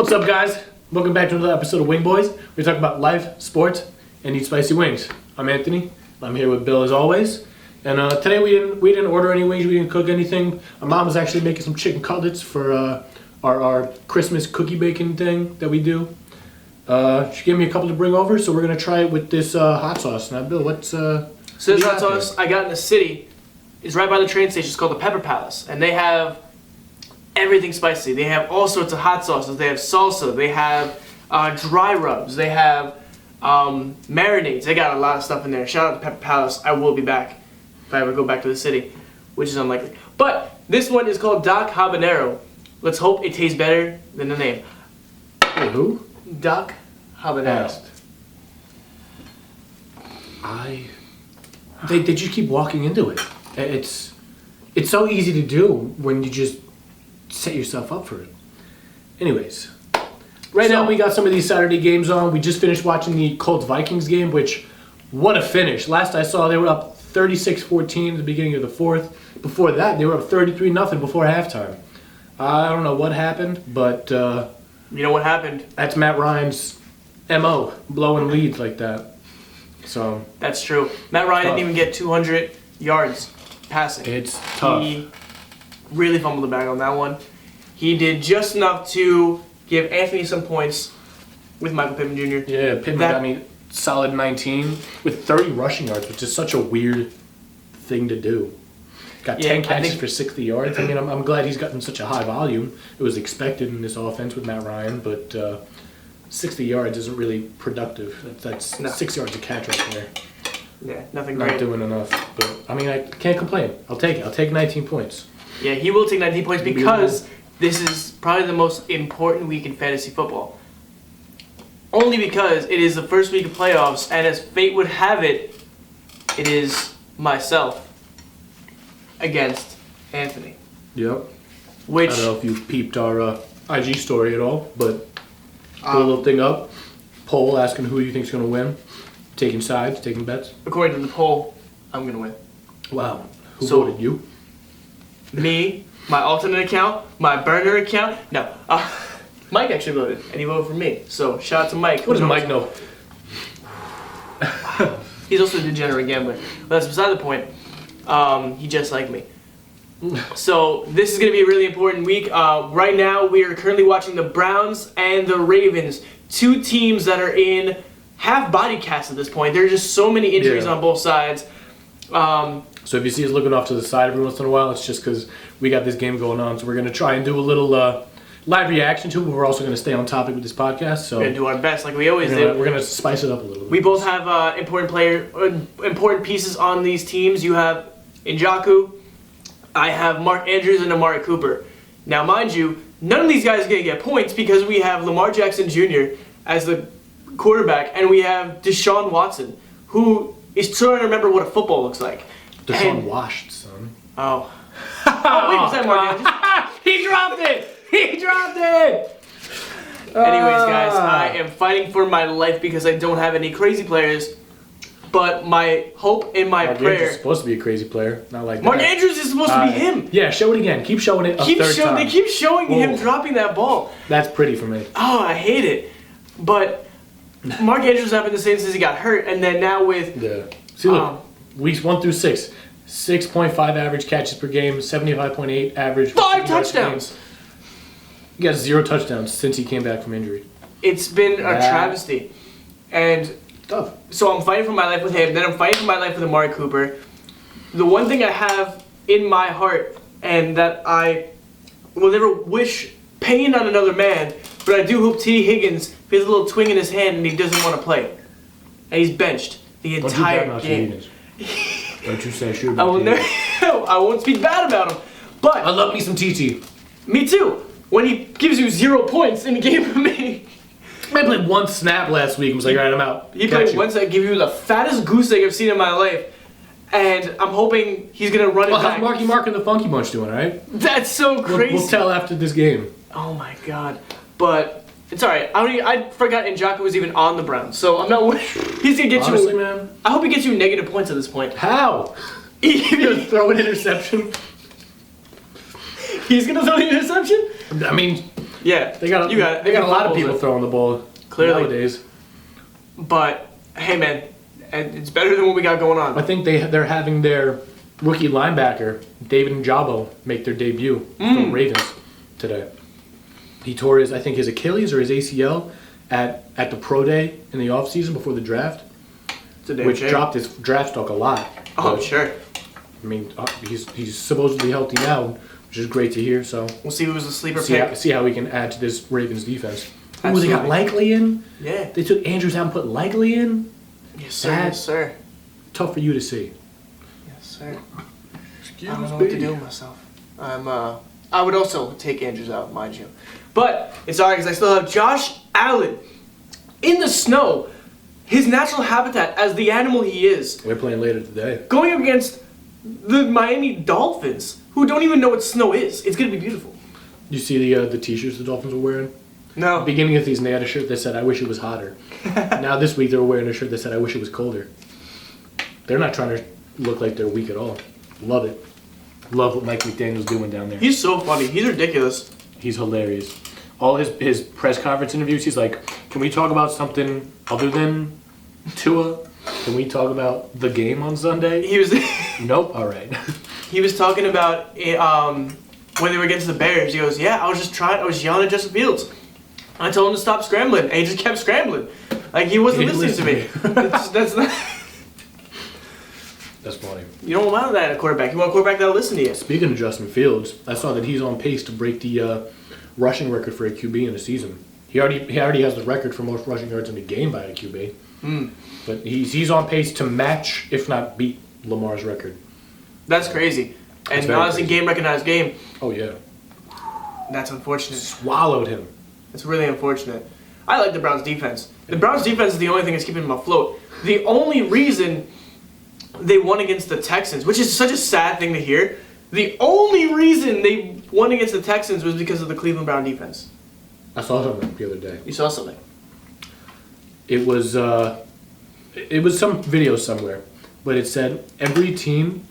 What's up, guys? Welcome back to another episode of Wingboys. We're talking about life, sports, and eat spicy wings. I'm Anthony. I'm here with Bill as always. And today we didn't order any wings. We didn't cook anything. My mom was actually making some chicken cutlets for our Christmas cookie baking thing that we do. She gave me a couple to bring over, so we're gonna try it with this hot sauce. Now, Bill, what's So this hot sauce I got in the city is right by the train station. It's called the Pepper Palace, and they have everything spicy. They have all sorts of hot sauces. They have salsa. They have dry rubs. They have marinades. They got a lot of stuff in there. Shout out to Pepper Palace. I will be back if I ever go back to the city, which is unlikely. But this one is called Doc Habanero. Let's hope it tastes better than the name. Wait, who? Doc Habanero. They just keep walking into it. It's so easy to do when you just set yourself up for it. Anyways, right now we got some of these Saturday games on. We just finished watching the Colts-Vikings game, which, what a finish. Last I saw, they were up 36-14 at the beginning of the fourth. Before that, they were up 33-0 before halftime. I don't know what happened, but You know what happened? that's Matt Ryan's MO, blowing leads like that. So That's true. Matt Ryan didn't even get 200 yards passing. it's tough. He really fumbled the bag on that one. He did just enough to give Anthony some points with Michael Pittman Jr. Yeah, Pittman got me solid 19 with 30 rushing yards, which is such a weird thing to do. Got 10 catches for 60 yards. I mean, I'm glad he's gotten such a high volume. It was expected in this offense with Matt Ryan, but 60 yards isn't really productive. That's 6 yards a catch right there. Yeah, nothing Not great. doing enough. But, I mean, I can't complain. I'll take it. I'll take 19 points. Yeah, he will take 19 points because this is probably the most important week in fantasy football. Only because it is the first week of playoffs, and as fate would have it, it is myself against Anthony. Yep. Which I don't know if you've peeped our IG story at all, but put a little thing up. Poll asking who you think's going to win. Taking sides, taking bets. according to the poll, I'm going to win. Wow. Who So- voted you? Me, my alternate account, my burner account. No, Mike actually voted, and he voted for me. So shout out to Mike. What does Mike know? He's also a degenerate gambler, but that's beside the point. He just like me. So this is going to be a really important week. Right now, we are currently watching the Browns and the Ravens, two teams that are in half body cast at this point. There are just so many injuries on both sides. So if you see us looking off to the side every once in a while, it's just because we got this game going on. So we're going to try and do a little live reaction to it, but we're also going to stay on topic with this podcast. So We're going to do our best like we always do. we're going to spice it up a little bit. We both have important pieces on these teams. You have Njoku. I have Mark Andrews and Amari Cooper. Now, mind you, none of these guys are going to get points because we have Lamar Jackson Jr. as the quarterback, and we have Deshaun Watson, who is trying to remember what a football looks like. Deshaun washed, son. Oh. Oh, wait, was that Mark Andrews? He dropped it! He dropped it! Anyways, guys, I am fighting for my life because I don't have any crazy players. But my hope and my Mark Andrews is prayer. supposed to be a crazy player, not like Mark that. Andrews is supposed to be him. Yeah, show it again. Keep showing it a third time. They keep showing him Whoa. dropping that ball. That's pretty for me. Oh, I hate it. But Mark Andrews has been the same since he got hurt, and then now with Yeah. See, look, weeks 1 through 6, 6.5 average catches per game, 75.8 average. 5 touchdowns. He got 0 touchdowns since he came back from injury. It's been a travesty. And Tough. so I'm fighting for my life with him. Then I'm fighting for my life with Amari Cooper. The one thing I have in my heart, and that I will never wish pain on another man, but I do hope T. Higgins has a little twing in his hand and he doesn't want to play. And he's benched the entire game. Don't you say shoot. I will never. I won't speak bad about him. But I love me some TT. me too. When he gives you 0 points in a game for me. I played 1 snap last week and was like, all right, I'm out. He played once that give you the fattest goose egg I've seen in my life. And I'm hoping he's going to run it Well, back. how's Marky Mark and the Funky Bunch doing, all right? That's so crazy. We'll tell after this game. Oh my god. But it's alright. I forgot Njoku was even on the Browns. So I'm not worried. He's going to get Honestly, you. man. I hope he gets you negative points at this point. How? You're going to throw an interception? He's going to throw the interception? I mean, Yeah, They got you got it. they got a lot of people Fumbles throwing the ball Clearly. nowadays. it. But hey, man, and it's better than what we got going I on. think they're having their rookie linebacker David Njabo make their debut for the Ravens today. He tore his Achilles or his ACL at the pro day in the offseason before the draft, It's a damn which shame. dropped his draft stock a lot. Oh, But, sure. I mean, he's supposedly healthy now, which is great to hear. So We'll see who's the sleeper see pick. how we can add to this Ravens defense. Ooh, they Absolutely. got Likely in. Yeah. They took Andrews out and put Likely in. Yes, sir. That- Yes, sir. Tough for you to see. Yes, sir. I don't know what to do with myself. I would also take Andrews out, mind you. But it's alright because I still have Josh Allen in the snow, his natural habitat as the animal he is, We're playing later today. going up against the Miami Dolphins, who don't even know what snow is. It's gonna be beautiful. You see the t-shirts the Dolphins were wearing? No. Beginning of the season, they had a shirt that said, "I wish it was hotter." Now this week, they were wearing a shirt that said, "I wish it was colder." They're not trying to look like they're weak at all. Love it. Love what Mike McDaniel's doing down there. He's so funny. He's ridiculous. He's hilarious. All his press conference interviews, he's like, "Can we talk about something other than Tua? Can we talk about the game on Sunday?" He was Nope. All right. he was talking about when they were against the Bears. He goes, "Yeah, I was yelling at Justin Fields. I told him to stop scrambling, and he just kept scrambling. Like he wasn't He didn't listening to me. That's not. That's funny. You don't allow that in a quarterback. You want a quarterback that'll listen to you. Speaking of Justin Fields, I saw that he's on pace to break the rushing record for a QB in a season. He already has the record for most rushing yards in a game by a QB. But he's on pace to match, if not beat, Lamar's record. That's crazy. And very honestly, crazy. game recognized game. Oh yeah, That's unfortunate. swallowed him. It's really unfortunate. I like the Browns defense. The Browns defense is the only thing that's keeping them afloat. The only reason they won against the Texans, which is such a sad thing to hear, the only reason they won against the Texans was because of the Cleveland Brown defense. I saw something the other day. You saw something. It was some video somewhere, but it said every team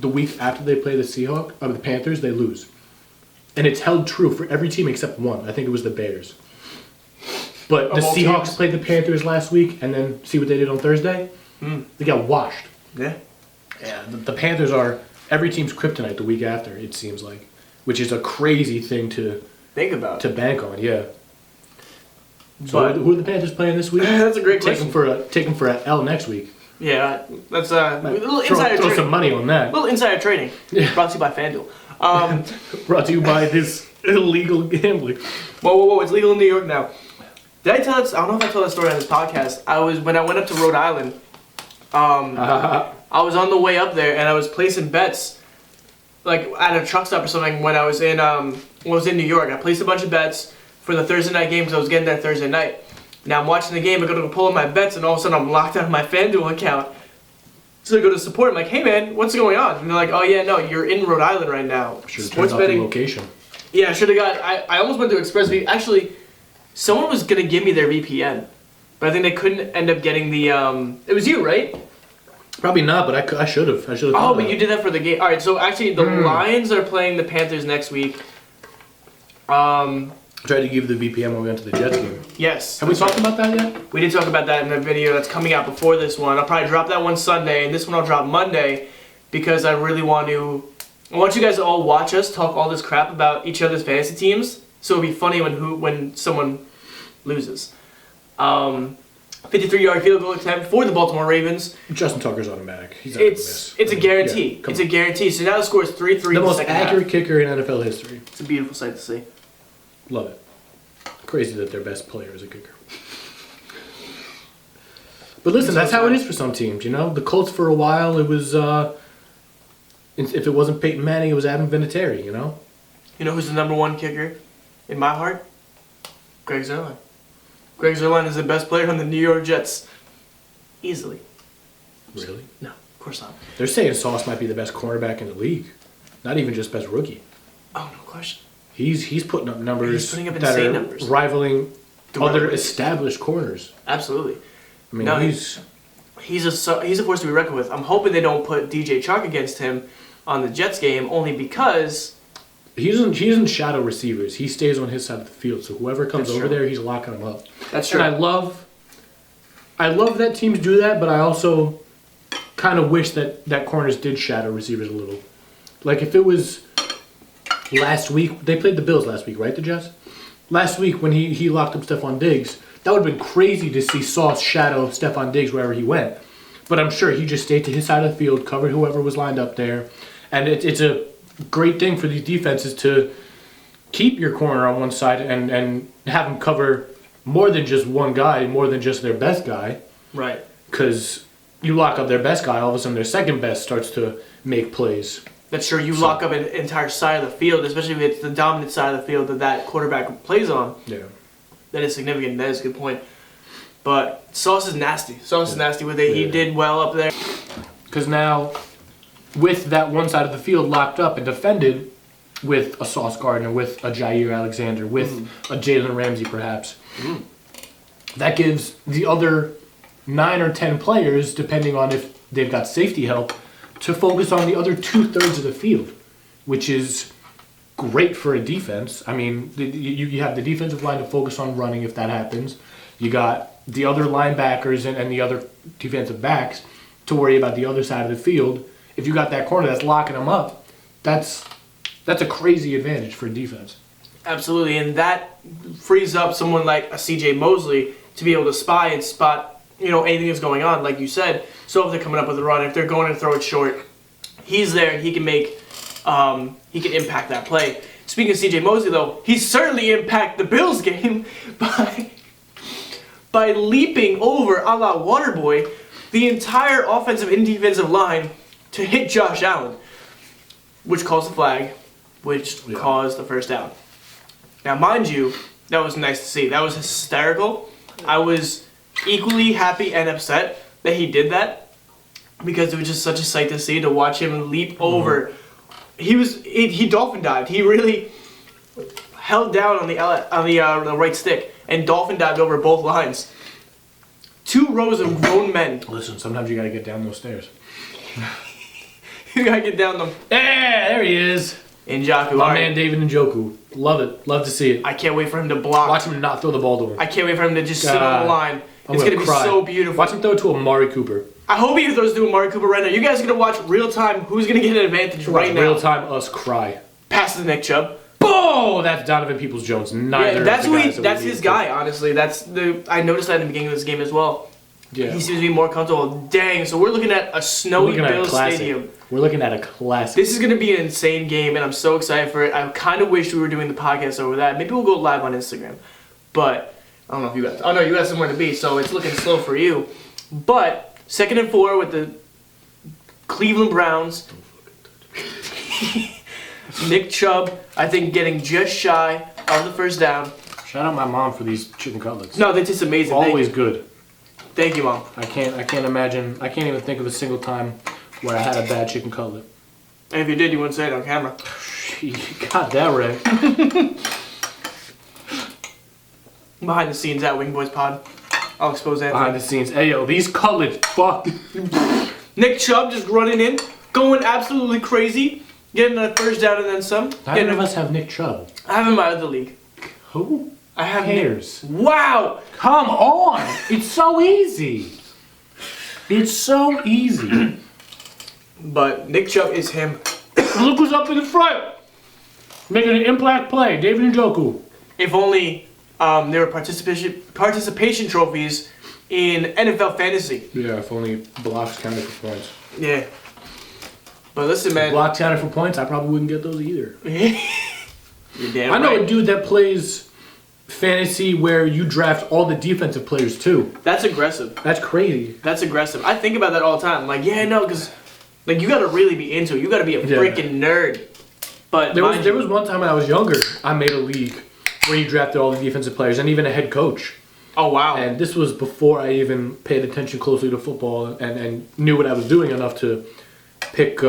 the week after they play the Panthers, they lose, and it's held true for every team except one. I think it was the Bears. But the Of all Seahawks teams? played the Panthers last week, and then see what they did on Thursday. They got washed. Yeah. Yeah, the Panthers are every team's kryptonite the week after. It seems like, which is a crazy thing to Think about to it. bank on. Yeah. So But- who are the Panthers playing this week? That's a great Take question. them for an L next week. Yeah, that's a little Throw insider some trading. money on that. Little insider trading. Yeah. Brought to you by FanDuel. Brought to you by this illegal gambling. Whoa! It's legal in New York now. Did I tell that? I don't know if I told that story on this podcast. When I went up to Rhode Island. I was on the way up there and I was placing bets, like at a truck stop or something. When I was in New York, I placed a bunch of bets for the Thursday night game because I was getting there Thursday night. Now I'm watching the game. I go to pull up my bets and all of a sudden I'm locked out of my FanDuel account. So I go to support. I'm like, "Hey man, what's going on?" And they're like, "Oh yeah, no, you're in Rhode Island right now. Should have turned off the location. Yeah, I should have got. I almost went to ExpressVPN. Actually, someone was gonna give me their VPN, but I think they couldn't end up getting the. It was you, right? Probably not, but I should have. I should have. Oh, but you did that for the game. All right, so actually, the Lions are playing the Panthers next week. Tried to give the VPN when we went to the Jets game. Yes. Have we talked about that yet? We did talk about that in a video that's coming out before this one. I'll probably drop that one Sunday, and this one I'll drop Monday, because I really want to. I want you guys to all watch us talk all this crap about each other's fantasy teams. So it'll be funny when someone loses. 53-yard field goal attempt for the Baltimore Ravens. Justin Tucker's automatic. He's not gonna miss. It's a guarantee. Yeah, come It's on. a guarantee. So now the score is 3-3 The in the most second accurate half. kicker in NFL history. It's a beautiful sight to see. Love it. Crazy that their best player is a kicker. But listen, that's how it is for some teams, you know? The Colts for a while, it was, if it wasn't Peyton Manning, it was Adam Vinatieri, you know? You know who's the number one kicker in my heart? Greg Zuerlein. Greg Zuerlein is the best player on the New York Jets. Easily. Really? No, of course not. They're saying Sauce might be the best cornerback in the league. Not even just best rookie. Oh, no question. He's putting up numbers He's putting up that insane are numbers. rivaling The other Ravens. established corners. Absolutely. I mean, No, he's He's a force to be reckoned with. I'm hoping they don't put DJ Chark against him on the Jets game, only because he doesn't shadow receivers. He stays on his side of the field. So whoever comes over there, he's locking them up. That's true. And I love that teams do that, but I also kind of wish that corners did shadow receivers a little. Like if it was last week, they played the Bills last week, right? The Jets? Last week when he locked up Stephon Diggs, that would have been crazy to see Sauce shadow Stephon Diggs wherever he went. But I'm sure he just stayed to his side of the field, covered whoever was lined up there. And it's a great thing for these defenses to keep your corner on one side and have them cover more than just one guy, more than just their best guy. Right. Because you lock up their best guy, all of a sudden their second best starts to make plays. That's true. You lock up an entire side of the field, especially if it's the dominant side of the field that quarterback plays on. Yeah. That is significant. That is a good point. But Sauce is nasty. Sauce is nasty with it. He did well up there. Because now, with that one side of the field locked up and defended with a Sauce Gardner, with a Jair Alexander, with a Jalen Ramsey perhaps, that gives the other 9 or 10 players, depending on if they've got safety help, to focus on the other 2/3 of the field, which is great for a defense. I mean, you have the defensive line to focus on running if that happens. You got the other linebackers and the other defensive backs to worry about the other side of the field. If you got that corner that's locking them up, that's a crazy advantage for a defense. Absolutely, and that frees up someone like a C.J. Mosley to be able to spy and spot, anything that's going on, like you said. So if they're coming up with a run, if they're going to throw it short, he's there and he can impact that play. Speaking of C.J. Mosley, though, he certainly impacted the Bills game by leaping over a la Waterboy the entire offensive and defensive line to hit Josh Allen, which caused the flag, which caused the first down. Now, mind you, that was nice to see. That was hysterical. I was equally happy and upset that he did that because it was just such a sight to see, to watch him leap over. He dolphin dived. He really held down on the right stick and dolphin dived over both lines. 2 rows of grown men. Listen, sometimes you gotta get down those stairs. You gotta get down them. Yeah, there he is. Njoku. My man David Njoku. Love it. Love to see it. I can't wait for him to block. Watch him not throw the ball to him. I can't wait for him to just sit on the line. It's gonna be so beautiful. Watch him throw it to Amari Cooper. I hope he throws to Amari Cooper right now. You guys are gonna watch real time who's gonna get an advantage right now. Real time us cry. Pass to Nick Chubb. Oh, that's Donovan Peoples-Jones. That's his guy, honestly. I noticed that in the beginning of this game as well. Yeah. He seems to be more comfortable. Dang, so we're looking at a snowy Bills stadium. We're looking at a classic. This is going to be an insane game, and I'm so excited for it. I kind of wish we were doing the podcast over that. Maybe we'll go live on Instagram. But, I don't know if you guys... Oh, no, you got somewhere to be, so it's looking slow for you. But, 2nd and 4 with the Cleveland Browns. Nick Chubb, I think, getting just shy of the first down. Shout out my mom for these chicken cutlets. No, they're just amazing. Always good. Thank you, Mom. I can't imagine. I can't even think of a single time where I had a bad chicken cutlet. And if you did, you wouldn't say it on camera. You got that right. Behind the scenes at Wingboys Pod. I'll expose Anthony. Behind the scenes. Hey, yo, these cutlets, fuck. Nick Chubb just running in, going absolutely crazy, getting a first down and then some. How many of us have Nick Chubb? I have him out of the league. Who? I have cares? Wow! Come on! It's so easy. It's so easy. But Nick Chubb is him. Look who's up in the front. Making an impact play. David Njoku. If only there were participation trophies in NFL fantasy. Yeah, if only blocks counted for points. Yeah. But listen, man. If blocks counted for points, I probably wouldn't get those either. You're damn I know right. a dude that plays fantasy where you draft all the defensive players too. That's aggressive. That's crazy. That's aggressive. I think about that all the time. Like, yeah, no, because like you got to really be into it. You got to be a freaking nerd. But there was one time when I was younger, I made a league where you drafted all the defensive players and even a head coach. Oh, wow. And this was before I even paid attention closely to football and knew what I was doing enough to pick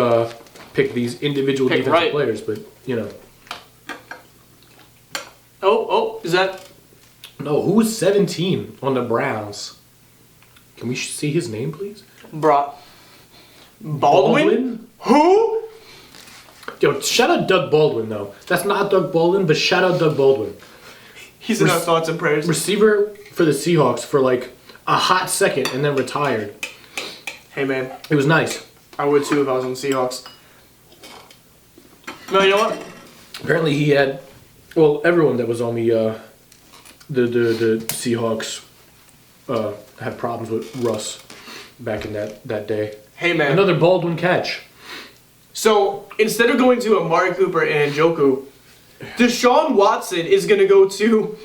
these individual defensive players. But, you know. Oh, is that? No, who was 17 on the Browns? Can we see his name, please? Baldwin? Who? Yo, shout out Doug Baldwin, though. That's not Doug Baldwin, but shout out Doug Baldwin. He's in our thoughts and prayers. Receiver for the Seahawks for like a hot second and then retired. Hey, man. It was nice. I would too if I was on the Seahawks. No, you know what? Apparently he had, well, everyone that was on the Seahawks had problems with Russ back in that day. Hey, man. Another Baldwin catch. So, instead of going to Amari Cooper and Njoku, Deshaun Watson is going to go to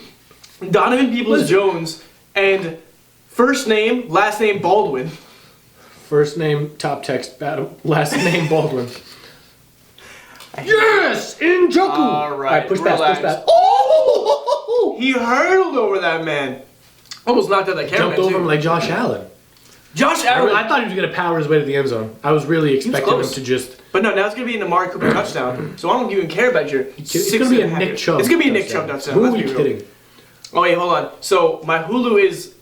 Donovan Peoples-Jones and first name, last name Baldwin. First name, top text, last name Baldwin. Yes! Njoku! All right, push back. Oh! He hurtled over that man. Almost knocked out that camera. Jumped over him like Josh Allen. Josh Allen. I thought he was going to power his way to the end zone. I was really expecting him to just... But no, now it's going to be an Amari Cooper touchdown. So I don't even care about your It's going to be a Nick Chubb. It's going to be a Nick Chubb touchdown. Who are you kidding? Oh, wait, hold on. So my Hulu is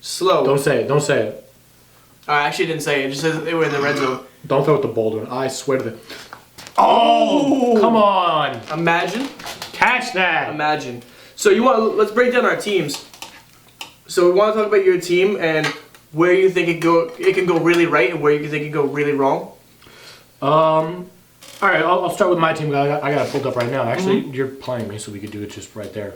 slow. Don't say it. I actually didn't say it. It just says they were in the red zone. Don't throw it to Baldwin. I swear to the... Oh! Come on! Imagine. Catch that! Imagine. So let's break down our teams. So we want to talk about your team and where you think it can go really right and where you think it can go really wrong. All right, I'll start with my team. I got it pulled up right now. Actually, you're playing me, so we could do it just right there.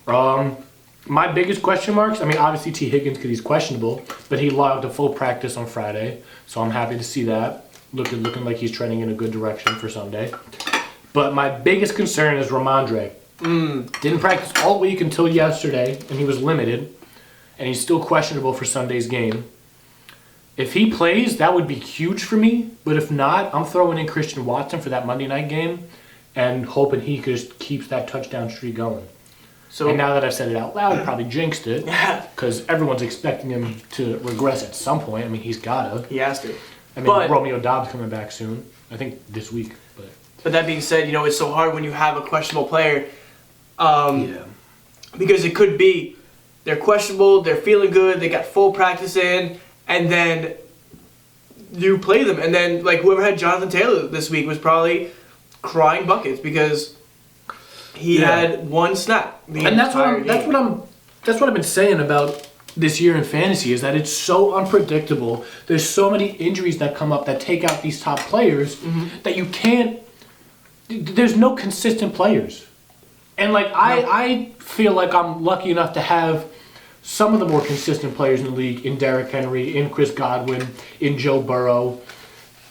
My biggest question marks, I mean, obviously T. Higgins because he's questionable, but he logged a full practice on Friday, so I'm happy to see that. Looking like he's trending in a good direction for Sunday. But my biggest concern is Ramondre. Didn't practice all week until yesterday, and he was limited, and he's still questionable for Sunday's game. If he plays, that would be huge for me, but if not, I'm throwing in Christian Watson for that Monday night game and hoping he just keeps that touchdown streak going. So, and now that I've said it out loud, I probably jinxed it because everyone's expecting him to regress at some point. I mean, he's gotta. He has to. I mean, Romeo Dobbs coming back soon. I think this week. But that being said, it's so hard when you have a questionable player. Because it could be they're questionable, they're feeling good, they got full practice in, and then you play them, and then like whoever had Jonathan Taylor this week was probably crying buckets because he had one snap. And that's what I've been saying about this year in fantasy is that it's so unpredictable. There's so many injuries that come up that take out these top players that you can't. There's no consistent players, and like I feel like I'm lucky enough to have some of the more consistent players in the league in Derrick Henry, in Chris Godwin, in Joe Burrow,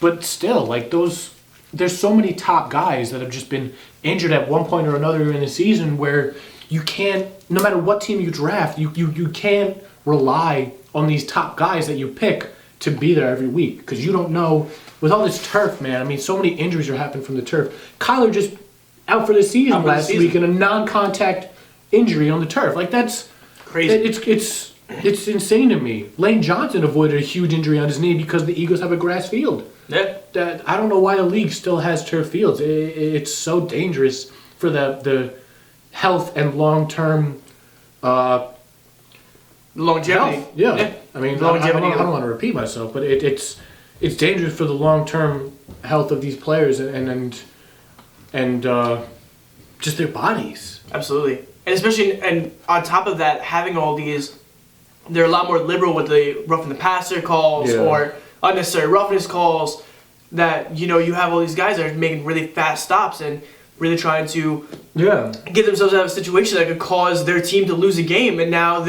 but still like there's so many top guys that have just been injured at one point or another in the season where you can't, no matter what team you draft, you can't rely on these top guys that you pick to be there every week because you don't know. With all this turf, man, I mean, so many injuries are happening from the turf. Kyler just out for the season last week in a non-contact injury on the turf. Like, that's crazy. It's insane to me. Lane Johnson avoided a huge injury on his knee because the Eagles have a grass field. Yeah. I don't know why the league still has turf fields. It's so dangerous for the health and long-term longevity. Health. Yeah. I mean, longevity. I don't want to repeat myself, but it's dangerous for the long-term health of these players and just their bodies. Absolutely. And especially, and on top of that, having all these, they're a lot more liberal with the roughing the passer calls or unnecessary roughness calls that, you have all these guys that are making really fast stops and really trying to get themselves out of a situation that could cause their team to lose a game. And now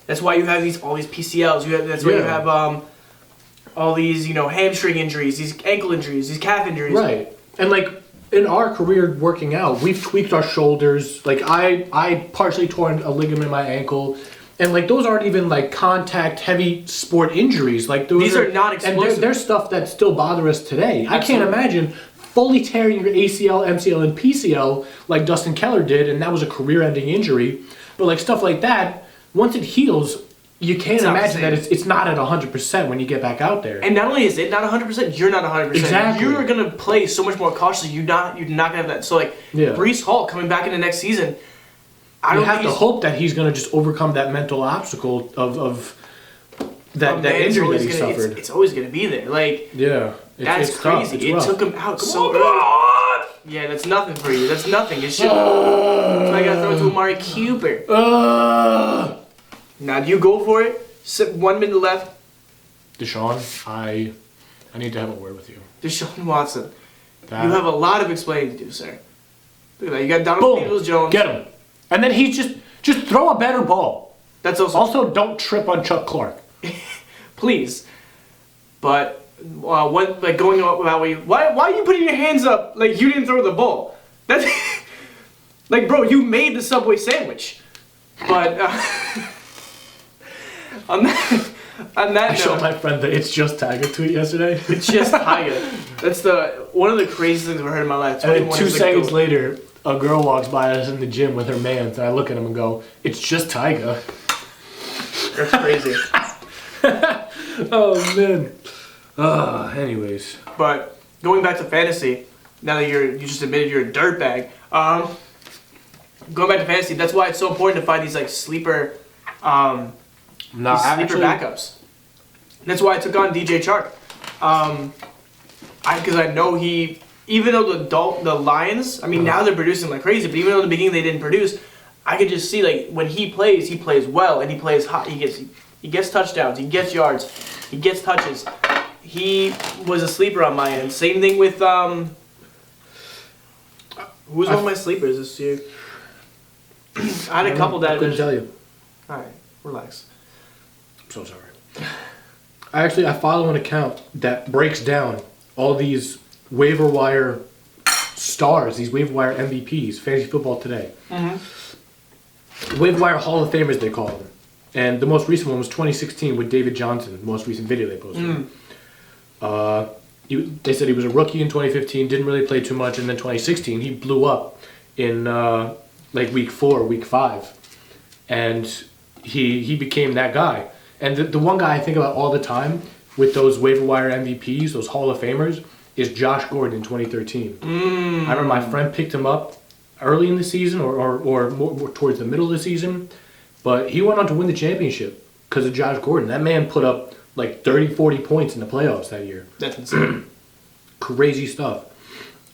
that's why you have all these PCLs. That's why you have all these, hamstring injuries, these ankle injuries, these calf injuries. Right. And like in our career working out, we've tweaked our shoulders. Like I partially torn a ligament in my ankle. And like those aren't even like contact heavy sport injuries. Like these are not explosive. And they're stuff that still bother us today. Absolutely. I can't imagine fully tearing your ACL, MCL, and PCL like Dustin Keller did, and that was a career-ending injury. But like stuff like that, once it heals, you can't imagine that it's not at 100% when you get back out there. And not only is it not 100%, you're not 100%. Exactly. You're going to play so much more cautiously. You're not going to have that. So like Breece Hall coming back in the next season, you have to hope that he's going to just overcome that mental obstacle of that injury that he suffered. It's always going to be there. Like That's it's tough. crazy. It's It rough. took him out so early. Yeah, that's nothing for you. That's nothing. It should. So I gotta throw it to Amari Cooper. Now, do you go for it? 1 minute left. Deshaun, I need to have a word with you. Deshaun Watson. That- You have a lot of explaining to do, sir. Look at that. You got Donald Peoples-Jones. Get him. And then he's just throw a better ball. That's Also, don't trip on Chuck Clark. Please. But what, like, going on that way, why are you putting your hands up like you didn't throw the ball? That's like, bro, you made the Subway sandwich. But on that I showed note, my friend the It's Just Tiger tweet yesterday. it's just Tiger. That's one of the craziest things I've ever heard in my life. And then 21 2 is the seconds GOAT. later, a girl walks by us in the gym with her mans, and I look at him and go, "It's just Tiger." That's crazy. Oh man. Anyways. But going back to fantasy, now that you just admitted you're a dirtbag, going back to fantasy, that's why it's so important to find these like sleeper backups. That's why I took on DJ Chark. Because I know even though the Lions, I mean now they're producing like crazy, but even though in the beginning they didn't produce, I could just see like when he plays well and he plays hot. He gets touchdowns, he gets yards, he gets touches. He was a sleeper on my end. Same thing with who was one of my sleepers this year? I had a couple that I couldn't tell you. All right, relax. I'm so sorry. I follow an account that breaks down all these waiver wire stars, these waiver wire MVPs, fantasy football today. Mm-hmm. Waiver wire Hall of Famers, they call them. And the most recent one was 2016 with David Johnson, the most recent video they posted. They said he was a rookie in 2015, didn't really play too much, and then 2016 he blew up in like week 4, week 5, and he became that guy. And the one guy I think about all the time with those waiver wire MVPs, those Hall of Famers, is Josh Gordon in 2013. I remember my friend picked him up early in the season or more towards the middle of the season, but he went on to win the championship because of Josh Gordon. That man put up like 30, 40 points in the playoffs that year. That's insane. Crazy stuff.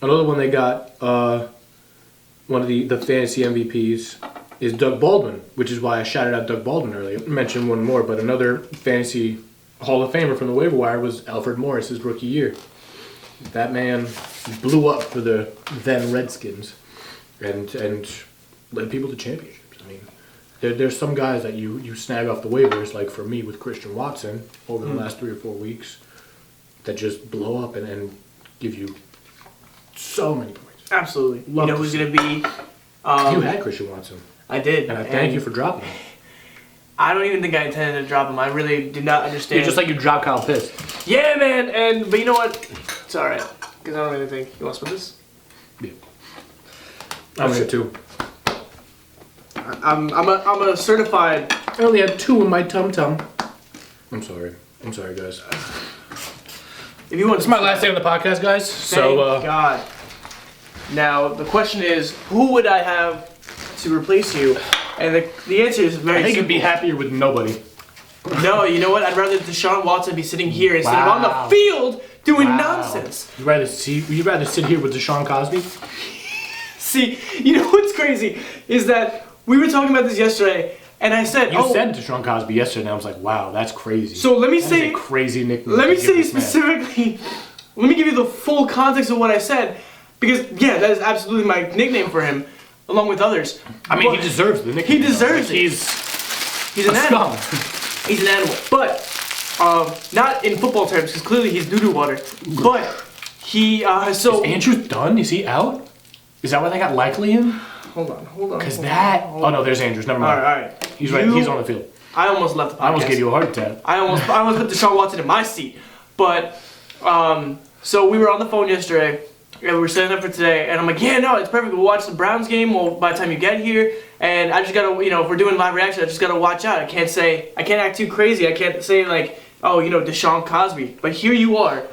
Another one they got, one of the fantasy MVPs, is Doug Baldwin, which is why I shouted out Doug Baldwin earlier. I mentioned one more, but another fantasy Hall of Famer from the waiver wire was Alfred Morris, his rookie year. That man blew up for the then Redskins and led people to championships. I mean, there's some guys that you snag off the waivers, like for me with Christian Watson over the last 3 or 4 weeks, that just blow up and give you so many points. Absolutely. Love you know to who's see going to be... You had Christian Watson. I did. And I thank you for dropping him. I don't even think I intended to drop him. I really did not understand. You're just like you dropped Kyle Pitts. Yeah, man. But you know what? It's all right. Because I don't really think... You want to split this? Yeah. I'm here too. I'm a certified... I only had 2 in my tum-tum. I'm sorry, guys. If you want It's my last day on the podcast, guys. Thank God. Now, the question is, who would I have to replace you? And the answer is very I think simple. you'd be happier with nobody. No, you know what? I'd rather Deshaun Watson be sitting here instead of on the field doing nonsense. You'd rather sit here with Deshaun Cosby? See, you know what's crazy is that we were talking about this yesterday, and I said, You said Deshaun Cosby yesterday, and I was like, wow, that's crazy. So let me That say, is a crazy nickname. let me to give say this man. specifically, let me give you the full context of what I said, because yeah, that is absolutely my nickname for him, along with others. I mean, But he deserves the nickname. he deserves Like, it. He's an a animal. scum. He's an animal, but not in football terms, because clearly he's doo-doo water. But he Is Andrews done? Is he out? Is that why they got Likely in? Hold on. Because that... Oh, no, there's Andrews. Never mind. All right. He's right. He's on the field. I almost left the podcast. I almost gave you a heart attack. I almost put Deshaun Watson in my seat. But, so we were on the phone yesterday, and we were setting up for today, and I'm like, yeah, no, it's perfect. We'll watch the Browns game by the time you get here, and I just gotta, if we're doing live reaction, I just gotta watch out. I can't act too crazy. I can't say, like, oh, Deshaun Cosby. But here you are,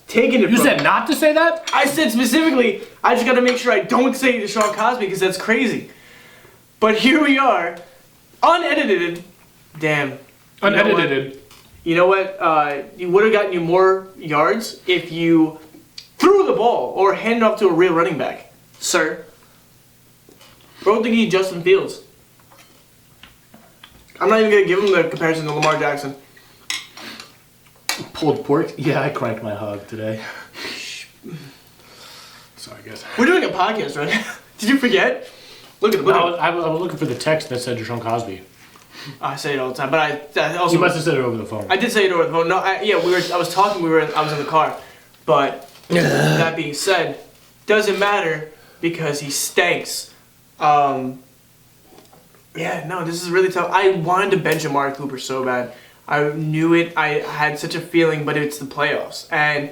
taking it You from said me. not to say that? I said specifically, I just gotta make sure I don't say Deshaun Cosby, because that's crazy. But here we are, unedited. Damn. Unedited. You know what? You would have gotten you more yards if you threw the ball or handed off to a real running back, sir. Bro, thinking he's Justin Fields. I'm not even gonna give him the comparison to Lamar Jackson. Pulled pork? Yeah, I cranked my hog today. Sorry, guys. We're doing a podcast, right? Did you forget? Look at the I was looking for the text that said Deshaun Cosby. I say it all the time, but I also. You must have said it over the phone. I did say it over the phone. No, I was talking. I was in the car, but that being said, doesn't matter because he stinks. Yeah, no, this is really tough. I wanted to bench Amari Cooper so bad. I knew it. I had such a feeling, but it's the playoffs, and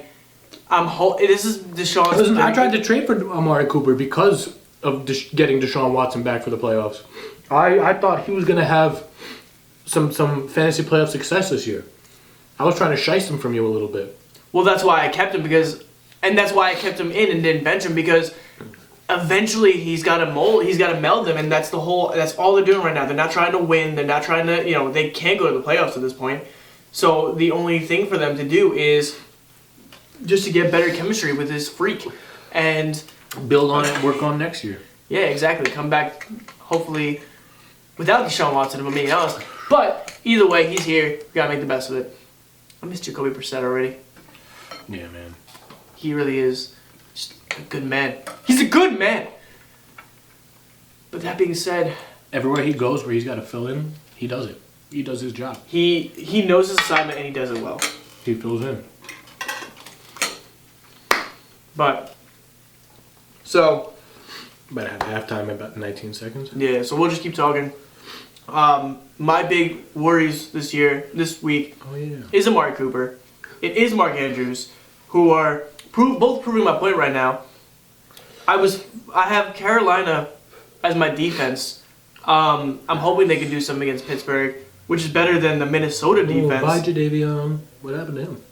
this is Deshaun's. Listen, I tried to trade for Amari Cooper because of getting Deshaun Watson back for the playoffs. I thought he was going to have some fantasy playoff success this year. I was trying to shice him from you a little bit. Well, that's why I kept him that's why I kept him in and didn't bench him because eventually he's got to meld them, and that's all they're doing right now. They're not trying to win. They're not trying to, they can't go to the playoffs at this point. So the only thing for them to do is just to get better chemistry with this freak and build on it, work on next year. Yeah, exactly. Come back, hopefully, without Deshaun Watson and anything else. But either way, he's here. We gotta make the best of it. I missed Jacoby Brissett already. Yeah, man. He really is just a good man. He's a good man. But that being said, everywhere he goes where he's got to fill in, he does it. He does his job. He knows his assignment and he does it well. He fills in. But so about halftime, about 19 seconds. Yeah, so we'll just keep talking. My big worries this week, is Amari Cooper. It is Mark Andrews, who are both proving my point right now. I have Carolina as my defense. I'm hoping they can do something against Pittsburgh, which is better than the Minnesota defense. Bye, Jadeveon. What happened to him?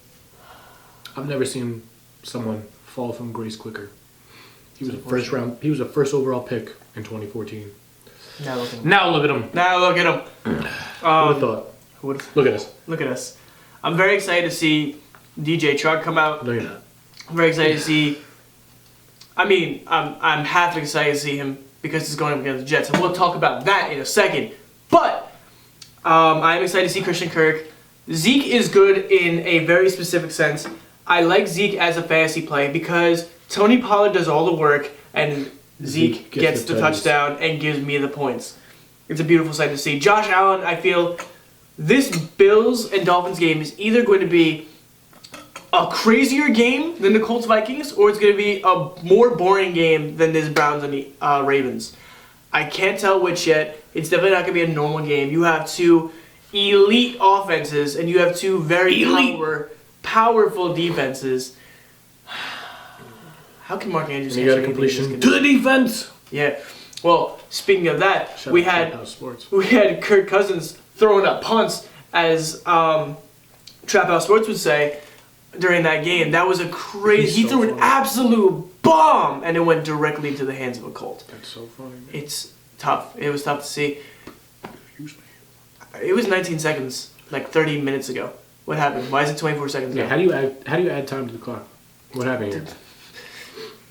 I've never seen someone fall from grace quicker. He was a first overall pick in 2014. Now look at him. Now look at him. Who would have thought? Look at us. Look at us. I'm very excited to see DJ Chark come out. No, you're not. I'm very excited to see. I'm half excited to see him because he's going up against the Jets, and we'll talk about that in a second. But I'm excited to see Christian Kirk. Zeke is good in a very specific sense. I like Zeke as a fantasy play because Tony Pollard does all the work and Zeke gets the touchdown and gives me the points. It's a beautiful sight to see. Josh Allen, I feel this Bills and Dolphins game is either going to be a crazier game than the Colts-Vikings, or it's going to be a more boring game than this Browns and Ravens. I can't tell which yet. It's definitely not going to be a normal game. You have two elite offenses, and you have two very powerful defenses. How can Mark Andrews get a completion to the defense? Yeah. Well, speaking of that, we had Kirk Cousins throwing up punts, as Trap House Sports would say, during that game. That was a crazy. He threw an absolute bomb, and it went directly into the hands of a Colt. That's so funny. Man. It's tough. It was tough to see. It was 19 seconds, like 30 minutes ago. What happened? Why is it 24 seconds ago? How do you add time to the clock? What happened here?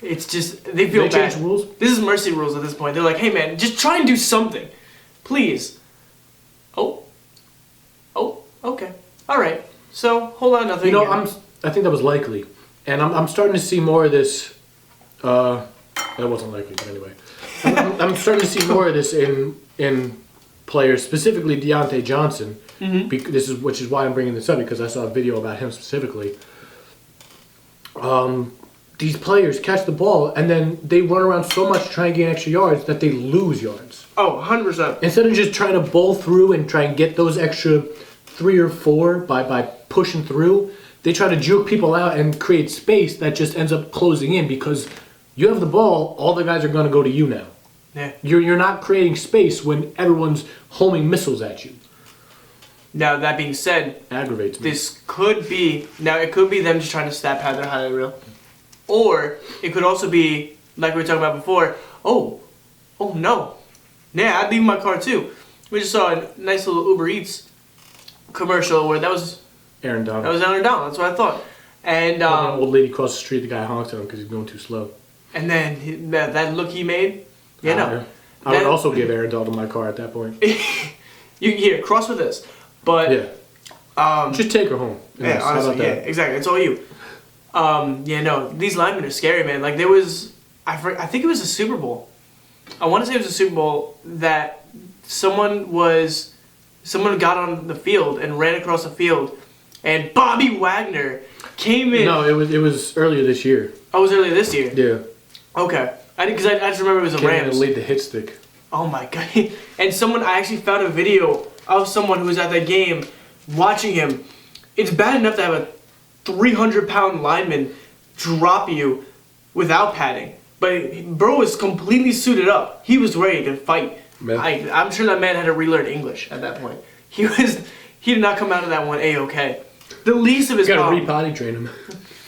It's just they feel bad. Change rules? This is mercy rules at this point. They're like, hey man, just try and do something, please. Oh, okay, all right. So hold on, nothing. I think that was likely, and I'm starting to see more of this. That wasn't likely, but anyway, I'm starting to see more of this in players, specifically Deontay Johnson. Mm-hmm. Which is why I'm bringing this up, because I saw a video about him specifically. These players catch the ball and then they run around so much to try and gain extra yards that they lose yards. Oh, 100%. Instead of just trying to bowl through and try and get those extra 3 or 4 by pushing through, they try to juke people out and create space that just ends up closing in because you have the ball, all the guys are going to go to you now. Yeah. You're not creating space when everyone's homing missiles at you. Now, that being said, aggravates me. It could be them just trying to stat pad their highlight reel. Or it could also be, like we were talking about before, oh no. Yeah, I'd leave my car too. We just saw a nice little Uber Eats commercial where that was Aaron Donald. That was Aaron Donald. That's what I thought. And An old lady across the street, the guy honked at him because he's going too slow. And then that look he made. Yeah, no. I would also give Aaron Donald my car at that point. Here, cross with this. But yeah. Just take her home. Yeah, honestly, yeah, exactly. It's all you. Yeah, no, these linemen are scary, man. Like there was, I think it was a Super Bowl. I want to say it was a Super Bowl that someone got on the field and ran across the field, and Bobby Wagner came in. No, it was earlier this year. Oh, it was earlier this year. Yeah. Okay, I just remember it was the Rams. And laid the hit stick. Oh my god! And I actually found a video of someone who was at that game watching him. It's bad enough to have a 300-pound lineman drop you without padding, but bro was completely suited up. He was ready to fight. I'm sure that man had to relearn English at that point. He did not come out of that one A-okay. The least of his problems. You gotta re-potty train him.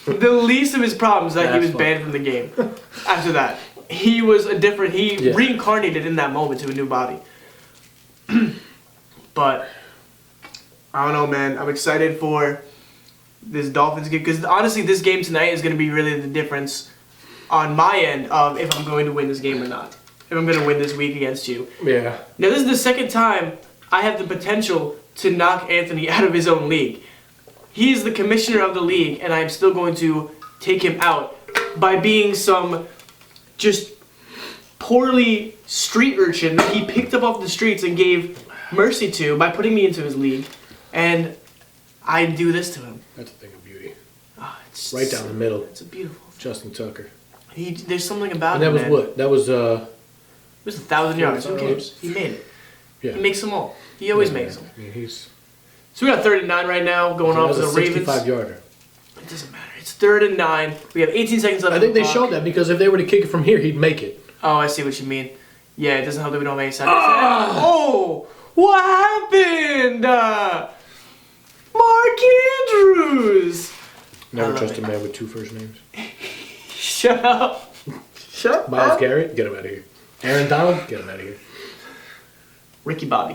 The least of his problems that he was banned from the game. After that, he was reincarnated in that moment to a new body. But I don't know, man. I'm excited for this Dolphins game because honestly, this game tonight is going to be really the difference on my end of if I'm going to win this game or not. If I'm going to win this week against you. Yeah. Now, this is the second time I have the potential to knock Anthony out of his own league. He is the commissioner of the league, and I'm still going to take him out by being some just poorly street urchin that he picked up off the streets and gave mercy to by putting me into his league. And I do this to him. That's a thing of beauty. Oh, it's right down the middle. It's a beautiful thing. Justin Tucker. There's something about and him, that was man. what? That was It was 1,000 yards. Who cares? He made it. Yeah. He makes them all. He always makes them. I mean, So we got 3rd and 9 right now going on for the Ravens. 65-yarder. It doesn't matter. It's 3rd and 9. We have 18 seconds left. I think they showed that because if they were to kick it from here, he'd make it. Oh, I see what you mean. Yeah, it doesn't help that we don't make sense. Oh, what happened? Mark Andrews. Never trust a man with 2 first names. Shut up. Shut up. Myles Garrett, get him out of here. Aaron Donald, get him out of here. Ricky Bobby.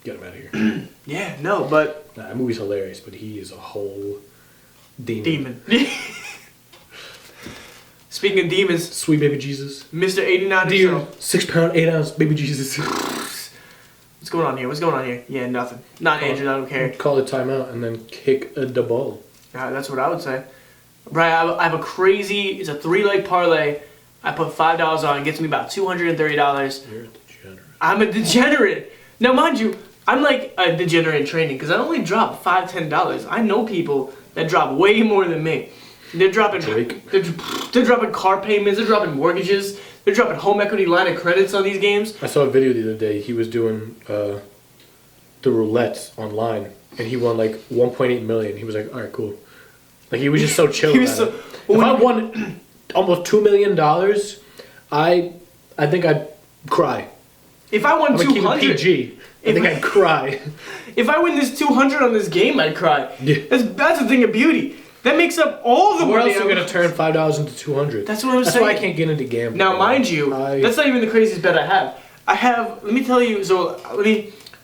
Get him out of here. Yeah, no, but... Nah, that movie's hilarious, but he is a whole demon. Speaking of demons... Sweet baby Jesus. Mr. 89 Dear himself. 6-pound, 8-ounce baby Jesus. What's going on here? What's going on here? Yeah, nothing. Not Andrew, I don't care. Call it timeout and then kick the ball. That's what I would say. Brian, I have a crazy... It's a 3-leg parlay. I put $5 on. It gets me about $230. You're a degenerate. I'm a degenerate. Now, mind you, I'm like a degenerate in training because I only drop $5, $10. I know people that drop way more than me. They're dropping they're dropping car payments, they're dropping mortgages, they're dropping home equity line of credits on these games. I saw a video the other day. He was doing the roulettes online, and he won like 1.8 million. He was like, all right, cool. Like he was just so chill about it. If I won almost $2 million, I think I'd cry. If I won 200, PG. I think I'd cry. If I win this 200 on this game, I'd cry. Yeah. That's a thing of beauty. That makes up all the Where money. else are you gonna turn $5 into 200? That's what I was saying. saying. That's why I can't get into gambling. Now, mind you, that's not even the craziest bet I have. Let me tell you. So